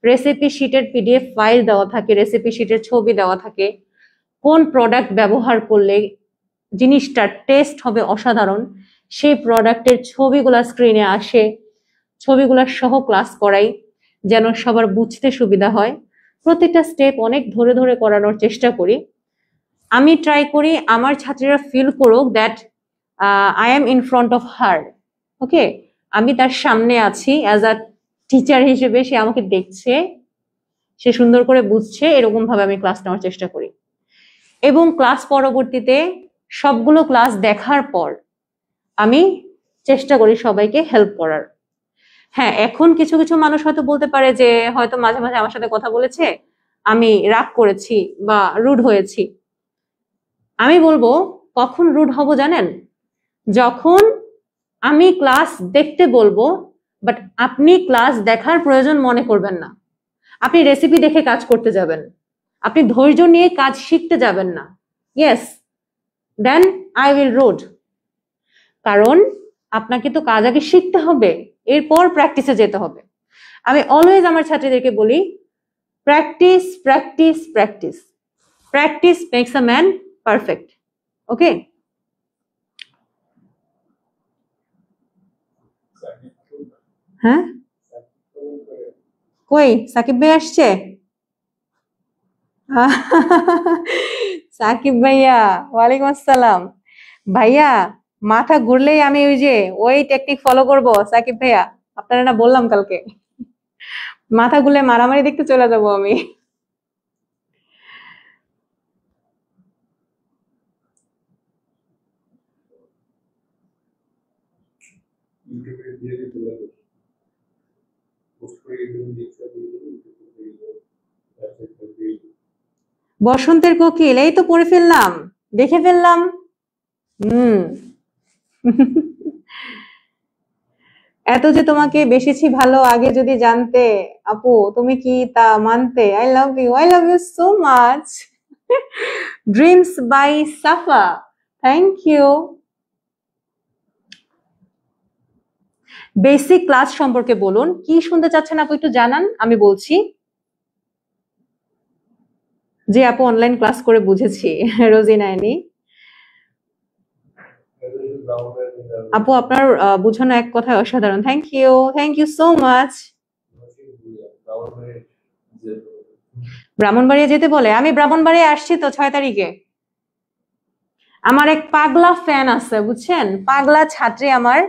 Speaker 1: রেসিপি শিটের পিডিএফ ফাইল দেওয়া থাকে, রেসিপি শিটের ছবি দেওয়া থাকে, কোন প্রোডাক্ট ব্যবহার করলে জিনিসটার টেস্ট হবে অসাধারণ সেই প্রোডাক্টের ছবিগুলা স্ক্রিনে আসে, ছবিগুলা সহ ক্লাস করাই যেন সবার বুঝতে সুবিধা হয়। প্রত্যেকটা স্টেপ অনেক ধরে ধরে করানোর চেষ্টা করি। আমি ট্রাই করি আমার ছাত্রীরা ফিল করুক that I am in front of her, okay, আমি তার সামনে আছি অ্যাজ আ টিচার হিসেবে, সে আমাকে দেখছে, সে সুন্দর করে বুঝছে, এরকম ভাবে আমি ক্লাস নেওয়ার চেষ্টা করি। এবং ক্লাস পরবর্তীতে সবগুলো ক্লাস দেখার পর আমি চেষ্টা করি সবাইকে হেল্প করার। হ্যাঁ, এখন কিছু কিছু মানুষ হয়তো বলতে পারে যে হয়তো মাঝে মাঝে আমার সাথে কথা বলেছে, আমি রাগ করেছি বা রুড হয়েছি। আমি বলবো কখন রুড হব জানেন? যখন আমি ক্লাস দেখতে বলবো বাট আপনি ক্লাস দেখার প্রয়োজন মনে করবেন না, আপনি রেসিপি দেখে কাজ করতে যাবেন, আপনি ধৈর্য নিয়ে কাজ শিখতে যাবেন না, yes, then I will rude. কারণ আপনাকে তো কাজ আগে শিখতে হবে, এরপর প্র্যাকটিসে যেতে হবে। আমি অলওয়েজ আমার ছাত্রীদেরকে বলি practice practice practice, practice makes a man perfect, okay? হ্যাঁ, কই সাকিব ভাই আসছে? সাকিব ভাইয়া, ওয়ালাইকুম আসসালাম। ভাইয়া মাথা ঘুরলেই আমি ওই টেকনিক ফলো করব সাকিব ভাইয়া, আপনারা না বললাম কালকে, মাথা ঘুরলে মারামারি দেখতে চলে যাব আমি। বসন্তের কোকিল, এই তো পড়ে ফেললাম, দেখে ফেললাম। হুম। এত যে তোমাকে বেসেছি ভালো, আগে যদি জানতে আপু তুমি কি তা মানতে? I love you, I love you so much. Dreams by Safa, thank you. Basic class সম্পর্কে বলুন, কি শুনতে চাচ্ছেন আপু একটু জানান, আমি বলছি। যে আপু অনলাইন ক্লাস করে বুঝেছি, রোজিনা আইনি। আপু আপনার বুঝানো এক কথায় অসাধারণ, thank you so much. Brahmanbaria যেতে বলে, আমি ব্রাহ্মণবাড়িয়া আসছি তো 6 তারিখে। আমার এক পাগলা ফ্যান আছে বুঝছেন, পাগলা ছাত্রী আমার,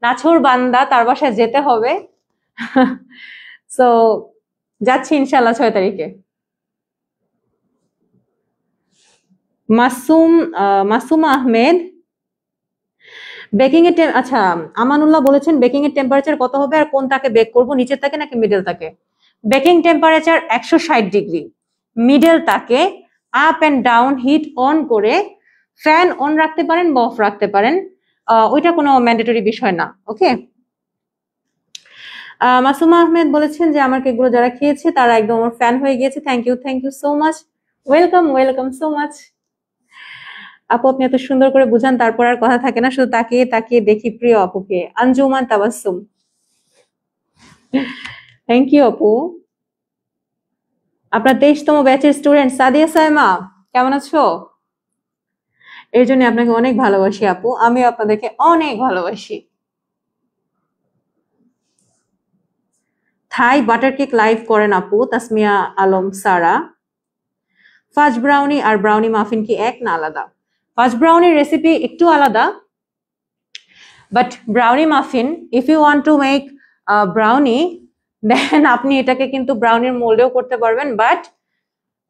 Speaker 1: নাছোড় বান্দা, তার বাসায় যেতে হবে। সো যাচ্ছি ইনশাল্লাহ 6 তারিখে। মাসুম আহমেদ, বেকিং এর আচ্ছা, আমানুল্লাহ বলেছেন বেকিং এর টেম্পারেচার কত হবে আর কোন তাকে বেক করব, নিচের তাকে নাকি মিডল তাকে? বেকিং টেম্পারেচার 160 ডিগ্রি, মিডল তাকে up and down heat on করে ফ্যান অন রাখতে পারেন বা অফ রাখতে পারেন, ওইটা কোনো ম্যান্ডেটরি বিষয় না। ওকে, মাসুমা আহমেদ বলেছেন যে আমার কেকগুলো যারা খেয়েছে তারা একদম আমার ফ্যান হয়ে গিয়েছে। Thank you so much, welcome so much. আপু আপনি এত সুন্দর করে বুঝান, তারপর আর কথা থাকে না, শুধু তাকিয়ে তাকিয়ে দেখি প্রিয় আপুকে। আঞ্জুমান তাবাসসুম, থ্যাংক ইউ আপু। আপনার 23তম ব্যাচের স্টুডেন্ট সাদিয়া সাইমা, কেমন আছো? এর জন্য আপনাকে অনেক ভালোবাসি আপু, আমিও আপনাদেরকে অনেক ভালোবাসি। থাই বাটার কেক লাইভ করেন আপু, তাসমিয়া আলম সারা। ফাজ ব্রাউনি আর ব্রাউনি মাফিন কি এক না আলাদা? ফাজ ব্রাউনির রেসিপি একটু আলাদা, but brownie muffin if you want to make brownie then আপনি এটাকে কিন্তু ব্রাউনির মোল্ডেও করতে পারবেন, বাট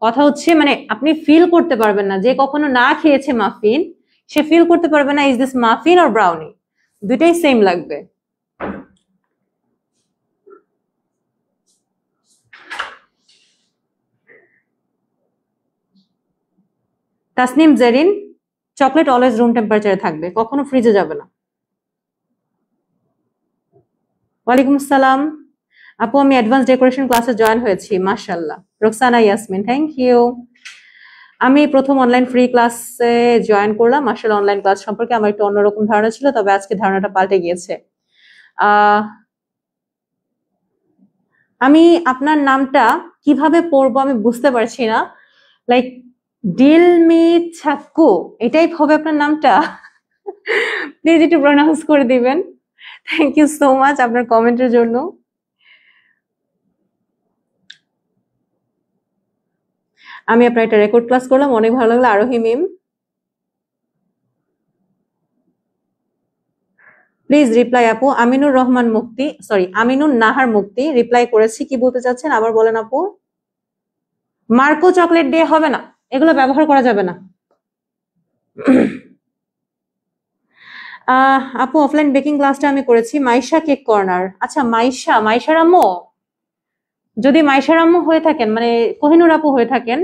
Speaker 1: কথা হচ্ছে মানে আপনি ফিল করতে পারবেন না, যে কখনো না খেয়েছে মাফিন সে ফিল করতে পারবে না is this muffin or brownie, দুইটাই সেম লাগবে। Tasnim Jerin, chocolate always room টেম্পারেচারে থাকবে, কখনো ফ্রিজে যাবে না। ওয়ালাইকুম আসসালাম আপু, আমি অ্যাডভান্স ডেকোরেশন ক্লাসে জয়েন হয়েছি, মাশাআল্লাহ। Roksana Yasmin, thank you. আমি প্রথম অনলাইন ফ্রি ক্লাসে জয়েন করলাম, আসলে অনলাইন ক্লাস সম্পর্কে আমার একটু অন্যরকম ধারণা ছিল, তবে আজকে ধারণাটা পাল্টে গিয়েছে। আমি আপনার নামটা কিভাবে পড়বো আমি বুঝতে পারছি না, লাইক ডিলমি ছাক্কু এটাই হবে আপনার নামটা? প্লিজ একটু প্রনাউন্স করে দিবেন। থ্যাংক ইউ সো মাচ আপনার কমেন্টের জন্য। আমি আপনার একটা রেকর্ড ক্লাস করলাম, অনেক ভালো লাগলো। আরোহী মিম, প্লিজ রিপ্লাই আপু। আমিনুর রহমান মুক্তি, সরি আমিনুর নাহার মুক্তি রিপ্লাই করেছি, কি বলতে চাচ্ছেন আবার বলেন আপু? মার্কো চকলেট দিয়ে হবে না, এগুলো ব্যবহার করা যাবে না। আপু অফলাইন বেকিং ক্লাসটা আমি করেছি মাইশা কেক কর্নার। আচ্ছা মাইশার আম্মু, যদি মাইশার আম্মু হয়ে থাকেন মানে কোহিনুর আপু হয়ে থাকেন,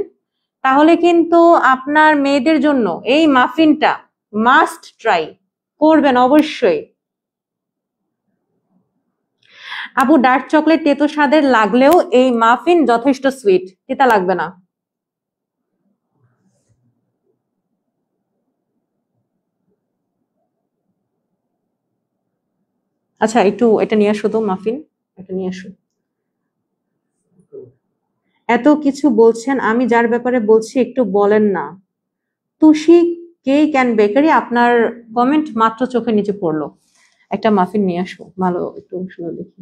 Speaker 1: তাহলে কিন্তু আপনার মেয়েদের জন্য এই মাফিনটা মাস্ট ট্রাই করবেন অবশ্যই। আপু ডার্ক চকলেট তেতো স্বাদের লাগলেও এই মাফিন যথেষ্ট সুইট, তেতা লাগবে না। আচ্ছা একটু এটা নিয়ে আসো তো, মাফিন এটা নিয়ে আসো। এত কিছু বলছেন, আমি যার ব্যাপারে বলছি একটু বলেন না। তুষি কেক অ্যান্ড বেকারি, আপনার কমেন্ট মাত্র চোখের নিচে পড়লো। একটা মাফিন নিয়ে আসো, ভালো একটু শুনে দেখি।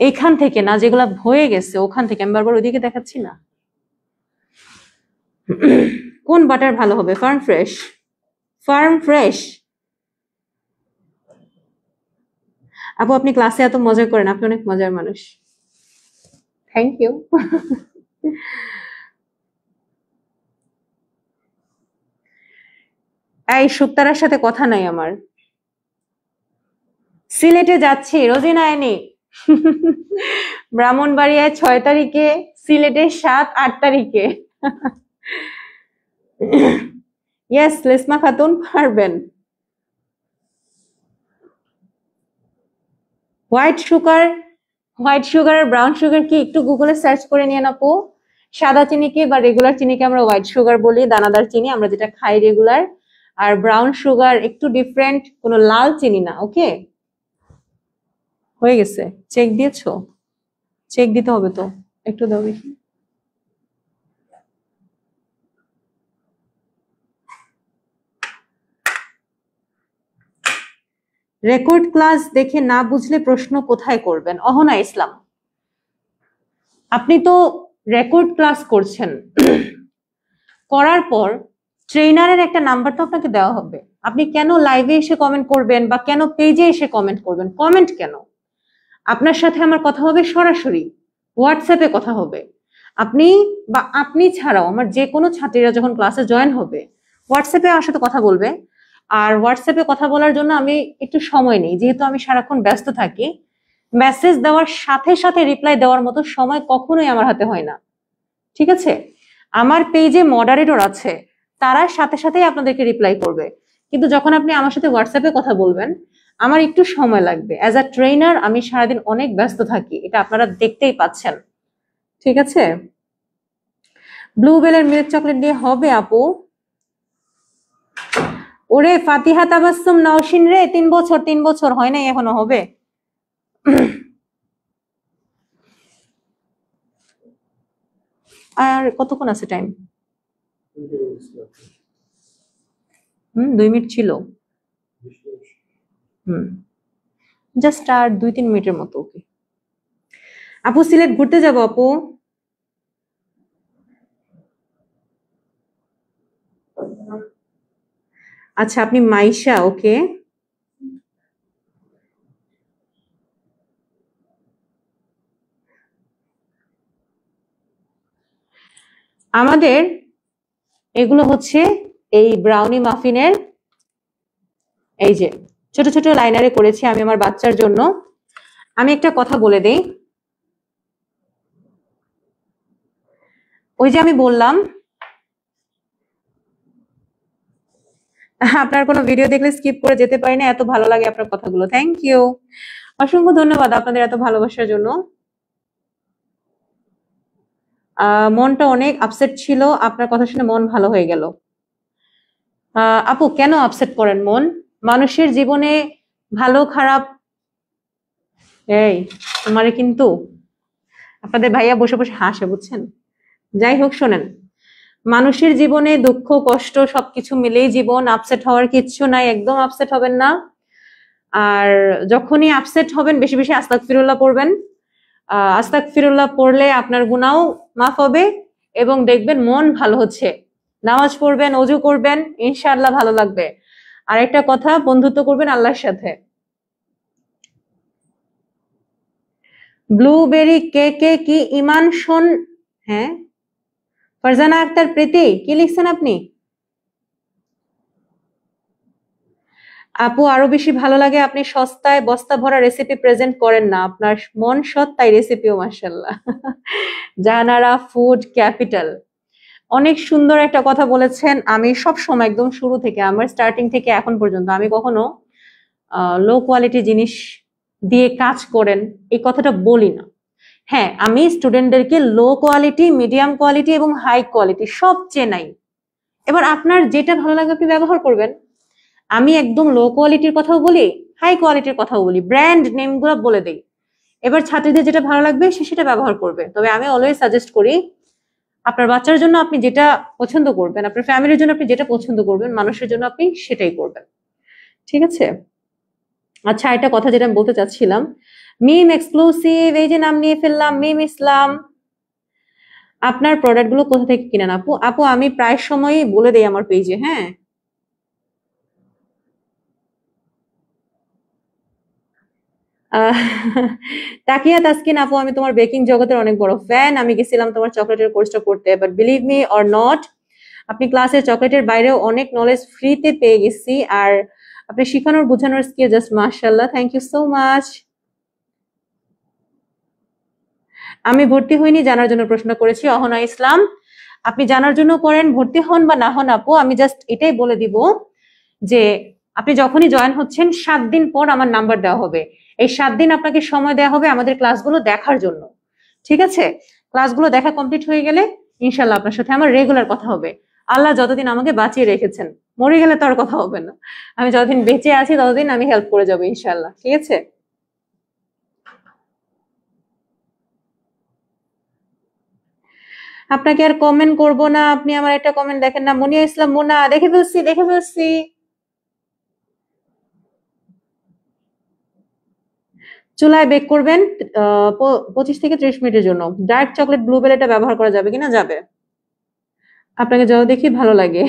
Speaker 1: এইখান থেকে না, যেগুলা হয়ে গেছে ওখান থেকে, আমি বারবার ওইদিকে দেখাচ্ছি না। কোন বাটার ভালো হবে? Farm fresh. ফার্ম ফ্রেশ আপু আপনি ক্লাসে এত মজা করেন, আপনি অনেক মজার মানুষ। Thank you. এই সুক্তারার সাথে কথা নাই আমার। সিলেটে যাচ্ছি, রোজিনা আইনি। ব্রাহ্মণবাড়িয়ায় 6 তারিখে, সিলেটে 7-8 তারিখে। ইয়েস লেসমা খাতুন পারবেন। হোয়াইট সুগার আর ব্রাউন সুগার কি একটু গুগলে সার্চ করে নিয়ে আপু। সাদা চিনিকে বা রেগুলার চিনিকে আমরা হোয়াইট সুগার বলি, দানাদার চিনি আমরা যেটা খাই রেগুলার। আর ব্রাউন সুগার একটু ডিফারেন্ট, কোনো লাল চিনি না। ওকে হয়ে গেছে, চেক দিয়েছো? চেক দিতে হবে তো, একটু দাও দেখি। রেকর্ড ক্লাস দেখে না বুঝলে প্রশ্ন কোথায় করবেন? অহনা ইসলাম, আপনি তো রেকর্ড ক্লাস করছেন, করার পর ট্রেনারের একটা নাম্বার তো আপনাকে দেওয়া হবে। আপনি কেন লাইভে এসে কমেন্ট করবেন বা কেন পেজে এসে কমেন্ট করবেন? কমেন্ট কেন? আপনার সাথে আমার কথা হবে সরাসরি, হোয়াটসঅ্যাপে কথা হবে। আপনি ছাড়াও আমার যে কোনো ছাত্রীরা যখন ক্লাসে জয়েন হবে হোয়াটসঅ্যাপে আমার সাথে কথা বলবে। আর হোয়াটসঅ্যাপে কথা বলার জন্য আমি একটু সময় নেই, যেহেতু আমি সারাক্ষণ ব্যস্ত থাকি। মেসেজ দেওয়ার সাথে সাথে রিপ্লাই দেওয়ার মতো সময় কখনোই আমার হাতে হয় না, ঠিক আছে? আমার পেজে মডারেটর আছে, তারা সাথে সাথেই আপনাদেরকে রিপ্লাই করবে। কিন্তু যখন আপনি আমার সাথে হোয়াটসঅ্যাপে কথা বলবেন আমার একটু সময় লাগবে। অ্যাজ আ ট্রেনার আমি সারাদিন অনেক ব্যস্ত থাকি, এটা আপনারা দেখতেই পাচ্ছেন, ঠিক আছে? ব্লুবেলের মিল্ক চকলেট দিয়ে হবে আপু? ওরে ফাতিহা তাবাসসুম নওশিন রে, 3 বছর হয় নাই এখনো, হবে। আর কতক্ষণ আছে টাইম? 2 মিনিট ছিল। জাস্ট আর 2-3 মিনিটের মতো। ওকে আপু, সিলেট ঘুরতে যাব আপু। আচ্ছা, আপনি মাইশা, ওকে। আমাদের এগুলো হচ্ছে এই ব্রাউনি মাফিনের, এই যে ছোট ছোট লাইনারে করেছি আমি আমার বাচ্চার জন্য। আমি একটা কথা বলে দেই, ওই যে আমি বললাম আপনার কোনো ভিডিও দেখলে স্কিপ করে যেতে পারি না, এত ভালো লাগে আপনার কথাগুলো। থ্যাংক ইউ, অসংখ্য ধন্যবাদ আপনাদের এত ভালোবাসার জন্য। মনটা অনেক আপসেট ছিল, আপনার কথা শুনে মন ভালো হয়ে গেল। আপু কেন আপসেট করেন মন? মানুষের জীবনে ভালো খারাপ, এই তোমারে কিন্তু আপনাদের ভাইয়া বসে বসে হাসে, বুঝছেন? যাই হোক, শোনেন, মানুষের জীবনে দুঃখ কষ্ট সবকিছু মিলেই জীবন, আপসেট হওয়ার কিচ্ছু নাই, একদম আপসেট হবেন না। আর যখনই আপসেট হবেন বেশি বেশি আস্তাগফিরুল্লাহ পড়বেন। আস্তাগফিরুল্লাহ পড়লে আপনার গুনাহও মাফ হবে এবং দেখবেন মন ভালো হচ্ছে। নামাজ পড়বেন, ওযু করবেন, ইনশাআল্লাহ ভালো লাগবে। আর একটা কথা, বন্ধুত্ব করবেন আল্লাহর সাথে। ব্লুবেরি কেকে কি ইমান শোন? হ্যাঁ, ফারজানা আক্তার প্রীতি, কি লিখছেন আপনি? আপু আরো বেশি ভালো লাগে আপনি সস্তায় বস্তা ভরা রেসিপি প্রেজেন্ট করেন না, আপনার মন সৎ তাই রেসিপিও মাশাআল্লাহ। জাহানারা ফুড ক্যাপিটাল, অনেক সুন্দর একটা কথা বলেছেন। আমি সব সময় একদম শুরু থেকে, আমার স্টার্টিং থেকে এখন পর্যন্ত আমি কখনো লো কোয়ালিটি জিনিস দিয়ে কাজ করেন এই কথাটা বলি না। হ্যাঁ, আমি স্টুডেন্টদেরকে লো কোয়ালিটি, মিডিয়াম কোয়ালিটি এবং হাই কোয়ালিটি সব চেনাই। এবার আপনার যেটা ভালো লাগে আপনি ব্যবহার করবেন। আমি একদম লো কোয়ালিটির কথাও বলি, হাই কোয়ালিটির কথাও বলি, ব্র্যান্ড নেম গুলো বলে দিই। এবার ছাত্রীদের যেটা ভালো লাগবে সে সেটা ব্যবহার করবে। তবে আমি অলওয়েজ সাজেস্ট করি আপনার বাচ্চার জন্য আপনি যেটা পছন্দ করবেন, আপনার ফ্যামিলির জন্য আপনি যেটা পছন্দ করবেন, মানুষের জন্য আপনি সেটাই করবেন, ঠিক আছে? আচ্ছা, একটা কথা যেটা আমি বলতে চাচ্ছিলাম, মিম এক্সক্লুসিভ, এই যে নাম নিয়ে ফেললাম, মিম ইসলাম, আপনার প্রোডাক্ট গুলো কোথা থেকে কিনেন আপু? আপু আমি প্রায় সময়ই বলে দেই আমার পেজে। হ্যাঁ, আহ, তাকিয়া তাসকিন আপু, আমি তোমার বেকিং জগতের অনেক বড় ফ্যান। আমি গেছিলাম তোমার চকলেটের কোর্সটা করতে, but believe me or not, আপনি ক্লাসের চকলেটের বাইরেও অনেক নলেজ ফ্রিতে পেয়ে গেছি। আর আপনি শিখানোর বোঝানোর স্কিল জাস্ট মাশাআল্লাহ, থ্যাংক ইউ সো মাচ। আমি ভর্তি হইনি, জানার জন্য প্রশ্ন করেছি। অহনা ইসলাম, আপনি জানার জন্য করেন, ভর্তি হন বা না হন আপু, আমি জাস্ট এটাই বলে দিব যে আপনি যখনই জয়েন হচ্ছেন 7 দিন পর আমার নাম্বার দেওয়া হবে। এই 7 দিন আপনাকে সময় দেওয়া হবে আমাদের ক্লাসগুলো দেখার জন্য, ঠিক আছে? ক্লাসগুলো দেখা কমপ্লিট হয়ে গেলে ইনশাল্লাহ আপনার সাথে আমার রেগুলার কথা হবে। আল্লাহ যতদিন আমাকে বাঁচিয়ে রেখেছেন, মরে গেলে তো আর কথা হবে না। আমি যতদিন বেঁচে আছি ততদিন আমি হেল্প করে যাবো ইনশাল্লাহ, ঠিক আছে? আপনাকে আর কমেন্ট করব না, আপনি আমার একটা কমেন্ট দেখেন না। মুনিয়া ইসলাম মুনা, দেখে ফেলছি দেখে ফেলছি। চুলায় বেক করবেন 25 থেকে 30 মিনিটের জন্য। ডার্ক চকলেট ব্লুবেরি এটা ব্যবহার করা যাবে কিনা? যাবে। আপনাকে যত দেখি ভালো লাগে।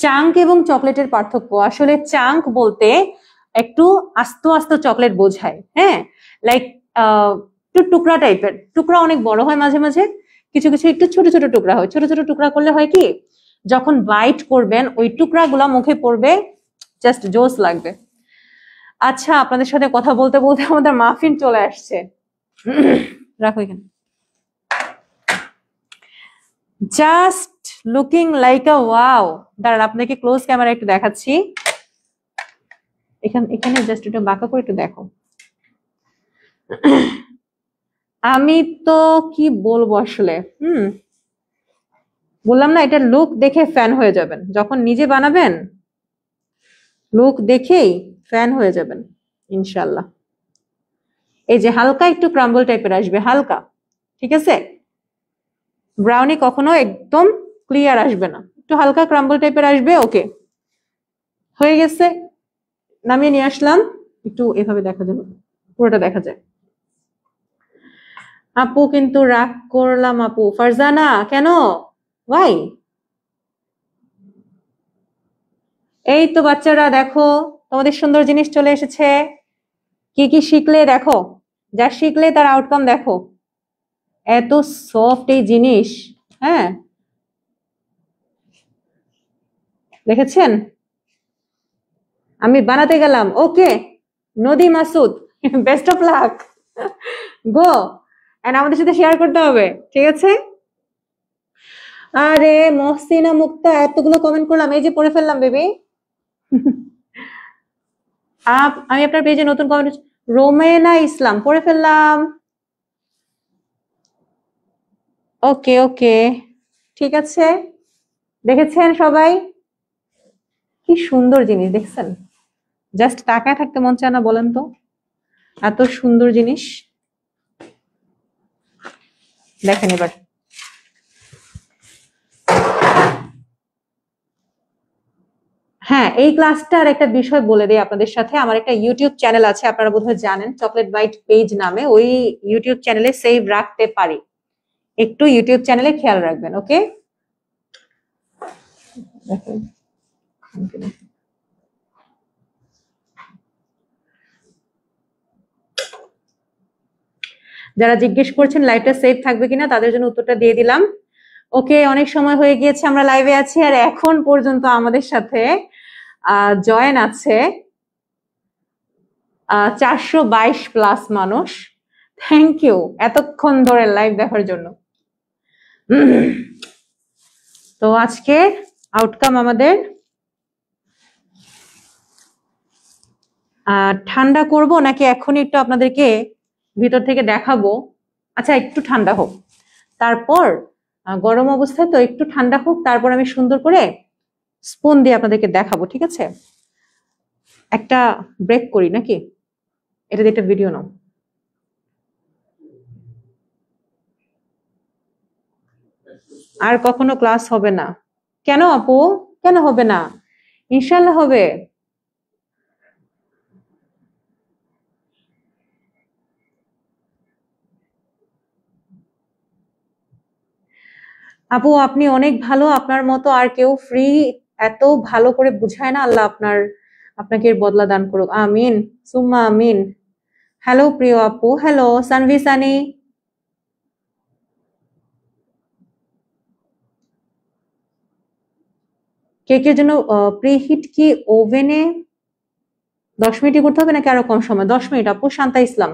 Speaker 1: চাঙ্ক এবং চকলেটের পার্থক্য, আসলে চাঙ্ক বলতে একটু আস্ত আস্ত চকলেট বোঝায়, হ্যাঁ, লাইক একটু টুকরা টাইপের, টুকরা অনেক বড় হয় মাঝে মাঝে, কিছু কিছু একটু ছোট ছোট টুকরা হয়। ছোট ছোট টুকরা করলে হয় কি, যখন বাইট করবেন ওই টুকরাগুলা মুখে পড়বে, জাস্ট জোস লাগবে। আচ্ছা, আপনাদের সাথে কথা বলতে বলতে আমাদের মাফিন চলে আসছে। রাখো এখানে। জাস্ট লুকিং লাইক আ ওয়াও। দাঁড়ান, আপনাকে ক্লোজ ক্যামেরা একটু দেখাচ্ছি। এখানে জাস্ট একটু বাঁকা করে একটু দেখো। আমি তো কি বলবো আসলে, বললাম না, এটা লুক দেখে ফ্যান হয়ে যাবেন। যখন নিজে বানাবেন লুক দেখেই ফ্যান হয়ে যাবেন ইনশাল্লাহ। এই যে হালকা একটু ক্রাম্বল টাইপের আসবে, হালকা, ঠিক আছে? ব্রাউনি কখনো একদম ক্লিয়ার আসবে না, একটু হালকা ক্রাম্বল টাইপের আসবে। ওকে, হয়ে গেছে, নামিয়ে নিয়ে আসলাম। একটু এভাবে দেখা যাবে, পুরোটা দেখা যায়। আপু কিন্তু রাগ করলাম আপু। ফারজানা, কেন, ভাই? এই তো বাচ্চারা দেখো, তোমাদের সুন্দর জিনিস চলে এসেছে। কি কি শিখলে দেখো, যা শিখলে তার আউটকাম দেখো। এত সফট এই জিনিস, হ্যাঁ, দেখেছেন? আমি বানাতে গেলাম। Okay Nodi Masud, best of luck, go, and আমাদের সাথে শেয়ার করতে হবে, ঠিক আছে? আরে মহসিনা মুক্তা, এতগুলো কমেন্ট করলাম, এই যে পড়ে ফেললাম বেবি। আমি আপনার পেজে নতুন কমেন্ট, রোমেনা ইসলাম, পড়ে ফেললাম। ওকে ওকে, ঠিক আছে। দেখেছেন সবাই কি সুন্দর জিনিস, দেখছেন? জাস্ট তাকায় থাকতে মন চায় না, বলেন তো? এত সুন্দর জিনিস। দেখেন এবার, হ্যাঁ, এই ক্লাসটার একটা বিষয় বলে দিই আপনাদের সাথে। আমার একটা ইউটিউব চ্যানেল আছে, আপনারা বোধহয় জানেন, চকলেট বাইট পেজ নামে। ওই ইউটিউব চ্যানেলে সেভ রাখতে পারি, একটু ইউটিউব চ্যানেলে খেয়াল রাখবেন, ওকে? যারা জিজ্ঞেস করছেন লাইভটা সেভ থাকবে কিনা, তাদের জন্য উত্তরটা দিয়ে দিলাম। ওকে, অনেক সময় হয়ে গিয়েছে আমরা লাইভে আছি, আর এখন পর্যন্ত আমাদের সাথে জয়েন আছে 422+ মানুষ। থ্যাংক ইউ এতক্ষণ ধরে লাইভ দেখার জন্য। তো আজকে আউটকাম আমাদের ঠান্ডা করব নাকি এখনই একটু আপনাদেরকে ভিতর থেকে দেখাবো? আচ্ছা, একটু ঠান্ডা হোক, তারপর গরম অবস্থায় তো একটু ঠান্ডা হোক, তারপর আমি সুন্দর করে স্পুন দিয়ে আপনাদেরকে দেখাবো, ঠিক আছে? একটা ব্রেক করি নাকি, এটা দিয়ে একটা ভিডিও নাও। আর কখনো ক্লাস হবে না? কেন আপু, কেন হবে না? ইনশাল্লাহ হবে। আপু আপনি অনেক ভালো, আপনার মতো আর কেউ ফ্রি এত ভালো করে বুঝায় না। আল্লাহ আপনাকে এর বদলা দান করুক, আমিন সুম্মা আমিন। হ্যালো প্রিয় আপু, হ্যালো সানভি সানি। কেকের জন্য প্রিহিট কি ওভেনে 10 মিনিটই করতে হবে নাকি আরো কম সময়? 10 মিনিট আপু, শান্তা ইসলাম।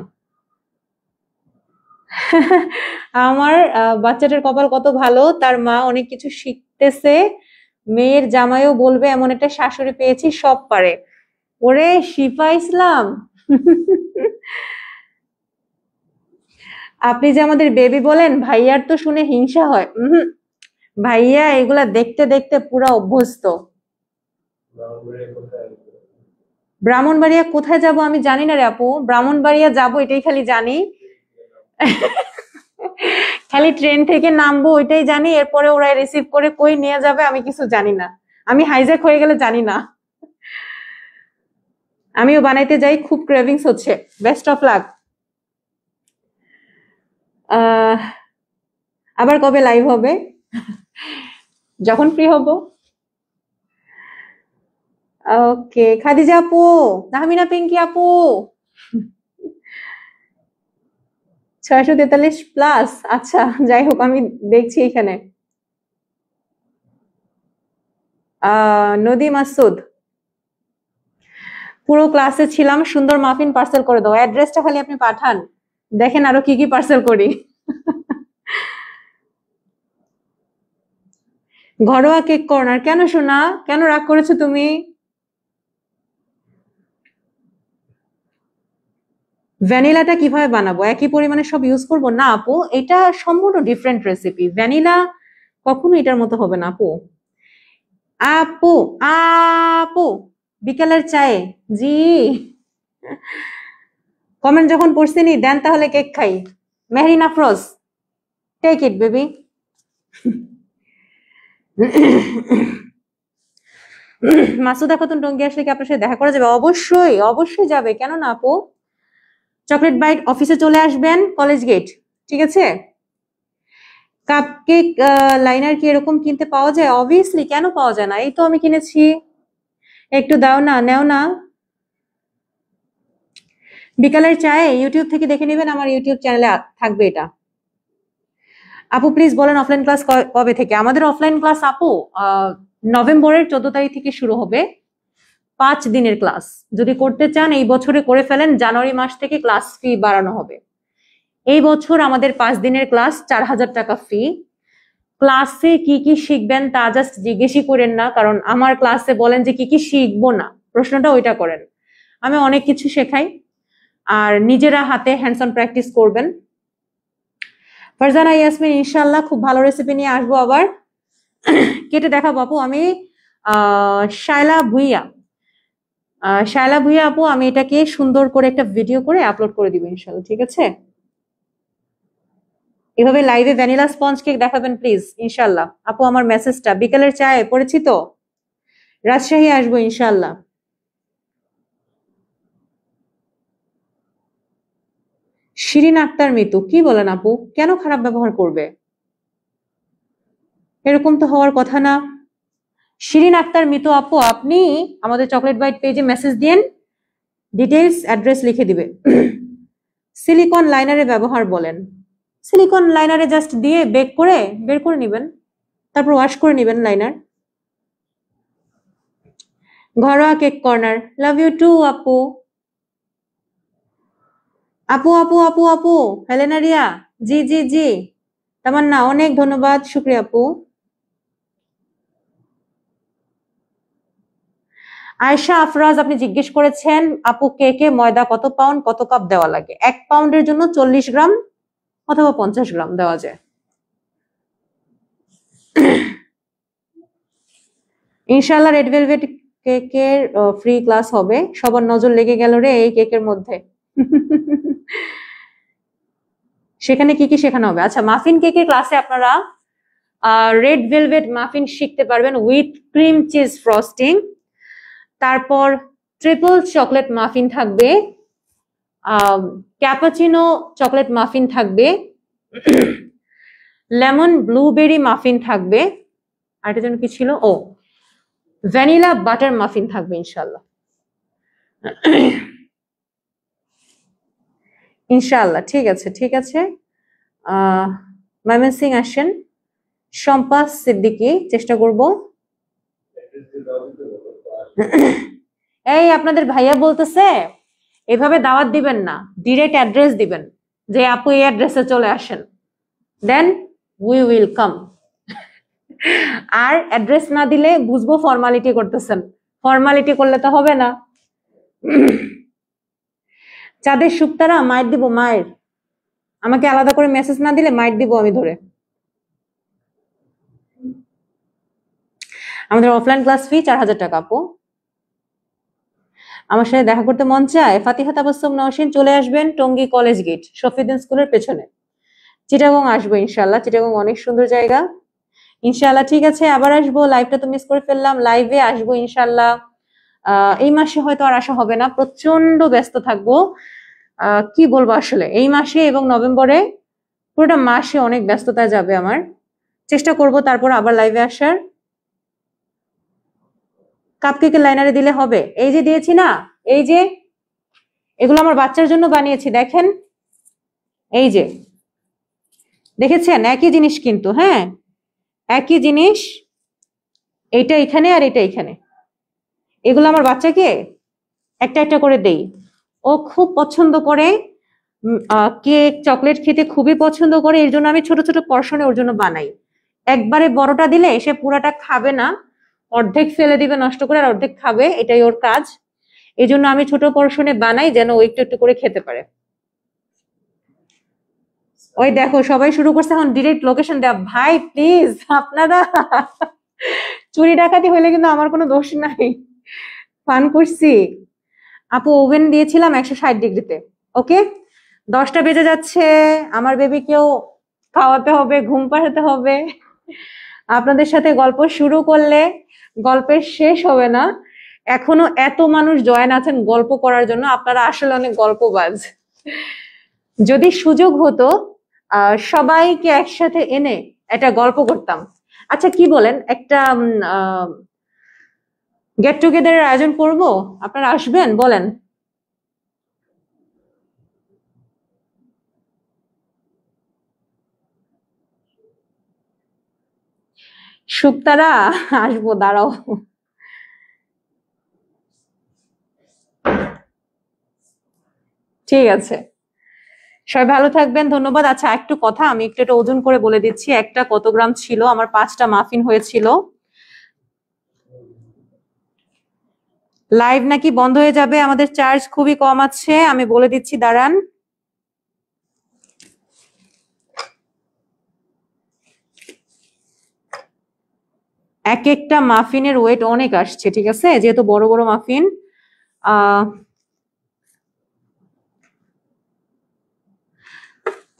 Speaker 1: আমার বাচ্চাটার কপাল কত ভালো, তার মা অনেক কিছু শিখতেছে, মেয়ের জামাইও বলবে এমন একটা শাশুড়ি পেয়েছি, সব পারে। ওরে শিফা ইসলাম, আপনি যে আমাদের বেবি বলেন, ভাইয়ার তো শুনে হিংসা হয়। ভাইয়া এগুলা দেখতে দেখতে পুরা অভ্যস্ত। ব্রাহ্মণবাড়িয়া কোথায় যাব আমি জানি না রে আপু, ব্রাহ্মণবাড়িয়া যাব এটাই খালি জানি। খালি ট্রেন থেকে নামবো ওইটাই জানি, এরপরে ওরা রিসিভ করে কই নিয়ে যাবে আমি কিছু জানি না। আমি হাইজ্যাক হয়ে গেলে জানি না। আমিও বানাইতে যাই, খুব ক্রেভিংস হচ্ছে। Best of lakh. আবার কবে লাইভ হবে? যখন ফ্রি হব। ওকে, খাদিজা আপু, তাহমিনা পিঙ্কি আপু, 643+। আচ্ছা, যাই হোক, আমি দেখছি এখানে। নদী মাসুদ, পুরো ক্লাসে ছিলাম, সুন্দর মাফিন পার্সেল করে দাও, অ্যাড্রেসটা খালি আপনি পাঠান, দেখেন আরো কি কি পার্সেল করি। ঘরোয়া কেক কর্নার, কেন শোনা, কেন রাগ করেছো তুমি? ভ্যানিলাটা কিভাবে বানাবো? একই পরিমাণে সব ইউজ করবো না আপু, এটা সম্পূর্ণ ডিফারেন্ট রেসিপি। ভ্যানিলা কখনো এটার মতো হবে না আপু। আপু, আপু, বিকেলের চায়ে, জি। কমেন্ট যখন পড়ছিনি, দেন তাহলে কেক খাই। Mehrin Afroz, take it baby. Masuda Khatun Tongi আসলে কি আপনার সাথে দেখা করা যাবে? অবশ্যই, অবশ্যই যাবে, কেন না আপু। চকলেট বাইট অফিসে চলে আসবেন, কলেজ গেট, ঠিক আছে? কাপকেক লাইনার কি এরকম কিনতে পাওয়া যায়? অবভিয়াসলি, কেন পাওয়া যায় না, এই তো আমি কিনেছি। একটু দাও না, নেও না। বিকালের চায়ে ইউটিউব থেকে দেখে নেবেন, আমার ইউটিউব চ্যানেলে থাকবে এটা। আপু প্লিজ বলেন অফলাইন ক্লাস কবে থেকে? আমাদের অফলাইন ক্লাস আপু নভেম্বরের 14 তারিখ থেকে শুরু হবে, 5 দিনের ক্লাস। যদি করতে চান এই বছরে করে ফেলেন, জানুয়ারি মাস থেকে ক্লাস ফি বাড়ানো হবে। এই বছর আমাদের 5 দিনের ক্লাস, 4000 টাকা ফি। ক্লাসে কি কি শিখবেন তা জাস্ট জিজ্ঞেসই করেন না, কারণ আমার ক্লাসে বলেন যে কি কি শিখবো না, প্রশ্নটা ওইটা করেন। আমি অনেক কিছু শেখাই, আর নিজেরা হাতে হ্যান্ডস অন প্র্যাকটিস করবেন। ফারজানা ইয়াসমিন, ইনশাল্লাহ খুব ভালো রেসিপি নিয়ে আসবো আবার, কেটে দেখাবো আপু। আমি শায়লা ভুইয়া, শায়লা ভুইয়া আপু, আমি এটাকে সুন্দর করে একটা ভিডিও করে আপলোড করে দিব ইনশাল্লাহ, ঠিক আছে? এভাবে লাইভে ভ্যানিলা স্পঞ্জ কেক দেখাবেন প্লিজ, ইনশাল্লাহ। আপু আমার মেসেজটা, বিকেলের চায়ে পড়েছি তো, রাজশাহী আসবো ইনশাল্লাহ। শিরিন আক্তার মিতু, কি বলেন আপু, কেন খারাপ ব্যবহার করবে? এরকম তো হওয়ার কথা না। শিরিন আক্তার মিতু আপু, আপনি আমাদের চকলেট বাইট পেজে মেসেজ দিন, ডিটেলস অ্যাড্রেস লিখে দিবে। সিলিকন লাইনারে ব্যবহার বলেন। সিলিকন লাইনারে জাস্ট দিয়ে বেক করে বের করে নেবেন, তারপর ওয়াশ করে নেবেন লাইনার। ঘরোয়া cake corner, love you too আপু। আপু আপু আপু আপু, হেলেনা রিয়া, জি জি জি। তামান্না, অনেক ধন্যবাদ, শুক্রিয়া আপু। আয়েশা আফরাজ, আপনি জিজ্ঞেস করেছেন আপু কেকে ময়দা কত পাউন্ড কত কাপ দেওয়া লাগে? 1 পাউন্ডের জন্য 40 গ্রাম অথবা 50 গ্রাম দেওয়া যায়। ইনশাল্লাহ রেড ভেলভেট কেকের ফ্রি ক্লাস হবে। সবার নজর লেগে গেল রে এই কেকের মধ্যে। সেখানে কি কি শেখানো হবে? আচ্ছা, মাফিন কেকের ক্লাসে আপনারা রেড ভেলভেট মাফিন শিখতে পারবেন উইথ ক্রিম চিজ ফ্রস্টিং। তারপর ট্রিপল চকলেট মাফিন থাকবে, ক্যাপাচিনো চকলেট মাফিন থাকবে, লেমন ব্লুবেরি মাফিন থাকবে, আর এটা যেন কি ছিল, ও ভ্যানিলা বাটার মাফিন থাকবে ইনশাল্লাহ। ইনশাল্লাহ, ঠিক আছে ঠিক আছে। ময়মনসিং আসেন, শম্পা সিদ্দিকী, চেষ্টা করব। এই আপনাদের ভাইয়া বলতেছে এভাবে দাওয়াত দিবেন না, ডিরেক্ট অ্যাড্রেস দিবেন যে আপু এই অ্যাড্রেসে চলে আসেন, দেন উই উইল কাম। আর অ্যাড্রেস না দিলে বুঝবো ফর্মালিটি করতেছেন, ফর্মালিটি করলে তো হবে না। চাঁদের শুক্তারা, মায়ের দিব, মায়ের, আমাকে আলাদা করে মেসেজ না দিলে মাইট দিব আমি ধরে। আমাদের অফলাইন ক্লাস ফি 4000 টাকা আপু। আমার সাথে দেখা করতে মন চায়? ফাতিহা তাবাসসুম নওশিন, চলে আসবেন টঙ্গী কলেজ গেট, শফিউদ্দিন স্কুলের পেছনে। চিটাগং আসবো ইনশাল্লাহ, চিটাগং অনেক সুন্দর জায়গা ইনশাল্লাহ। ঠিক আছে, আবার আসবো, লাইভটা তো মিস করে ফেললাম, লাইভে আসবো ইনশাল্লাহ। এই মাসে হয়তো আর আসা হবে না, প্রচন্ড ব্যস্ত থাকবো। কি বলবো আসলে, এই মাসে এবং নভেম্বরে পুরোটা মাসে অনেক ব্যস্ততা যাবে আমার। চেষ্টা করব তারপর আবার লাইভে আসার। কাপকেকের লাইনারে দিলে হবে। এই যে দিয়েছি না, এই যে এগুলো আমার বাচ্চার জন্য বানিয়েছি, দেখেন এই যে দেখেছেন, একই জিনিস কিন্তু, হ্যাঁ একই জিনিস, এইটা এখানে আর এটা এখানে। এগুলো আমার বাচ্চাকে একটা একটা করে দেই, ও খুব পছন্দ করে। কেক চকলেট খেতে খুবই পছন্দ করে, এর জন্য আমি ছোট ছোট পর্শনে ওর জন্য বানাই। একবারে বড়টা দিলে সে পুরাটা খাবে না, অর্ধেক ফেলে দিবে নষ্ট করে, আর অর্ধেক খাবে, এটাই ওর কাজ। এই জন্য আমি ছোট পর্শনে বানাই যেন ও একটু একটু করে খেতে পারে। ওই দেখো সবাই শুরু করছে এখন ডিরেক্ট লোকেশন দেওয়া। ভাই প্লিজ আপনারা চুরি ডাকাতি হইলে কিন্তু আমার কোনো দোষ নাই, ফান করছি। আপু ওভেন দিয়েছিলাম 160 ডিগ্রিতে। ওকে, 10টা বেজে যাচ্ছে, আমার বেবিকেও খাওয়াতে হবে, ঘুম পাড়াতে হবে। আপনাদের সাথে গল্প শুরু করলে গল্পের শেষ হবে না। এখনো এত মানুষ জয়েন আছেন গল্প করার জন্য, আপনারা আসলে অনেক গল্পবাজ। যদি সুযোগ হতো সবাইকে একসাথে এনে একটা গল্প করতাম। আচ্ছা কি বলেন, একটা গেট টুগেদারের আয়োজন করব, আপনারা আসবেন বলেন? সুপ্তারা আসবো, দাঁড়াও। ঠিক আছে, সবাই ভালো থাকবেন, ধন্যবাদ। আচ্ছা একটু কথা, আমি একটু এটা ওজন করে বলে দিচ্ছি, একটা কত গ্রাম ছিল। আমার 5টা মাফিন হয়েছিল। লাইভ নাকি বন্ধ হয়ে যাবে, আমাদের চার্জ খুবই কম আছে, আমি বলে দিচ্ছি দাঁড়ান। এক একটা মাফিনের ওয়েট অনেক আসছে, ঠিক আছে, যেহেতু বড় বড় মাফিন।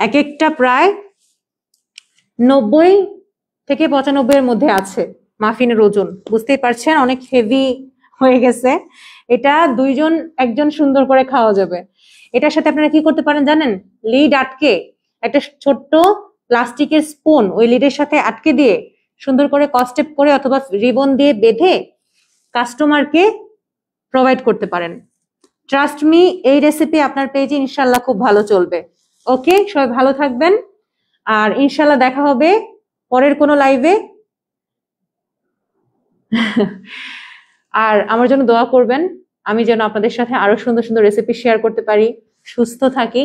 Speaker 1: এক একটা প্রায় 90 থেকে 95 এর মধ্যে আছে মাফিনের ওজন, বুঝতেই পারছেন অনেক হেভি হয়ে গেছে। এটা একজন সুন্দর করে খাওয়া যাবে। এটার সাথে আপনারা কি করতে পারেন জানেন, লিড আটকে একটা ছোট্ট প্লাস্টিকের স্পুন ওই লিডের সাথে আটকে দিয়ে সুন্দর করে কস্টেপ করে অথবা রিবন দিয়ে বেঁধে কাস্টমারকে প্রোভাইড করতে পারেন। ট্রাস্ট মি, এই রেসিপি আপনার পেজে ইনশাল্লাহ খুব ভালো চলবে। ওকে, সবাই ভালো থাকবেন, আর ইনশাল্লাহ দেখা হবে পরের কোনো লাইভে। আর আমার জন্য দোয়া করবেন, আমি যেন আপনাদের সাথে আরো সুন্দর সুন্দর রেসিপি শেয়ার করতে পারি, সুস্থ থাকি,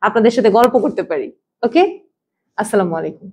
Speaker 1: আপনাদের সাথে গল্প করতে পারি। ওকে, আসসালামু আলাইকুম।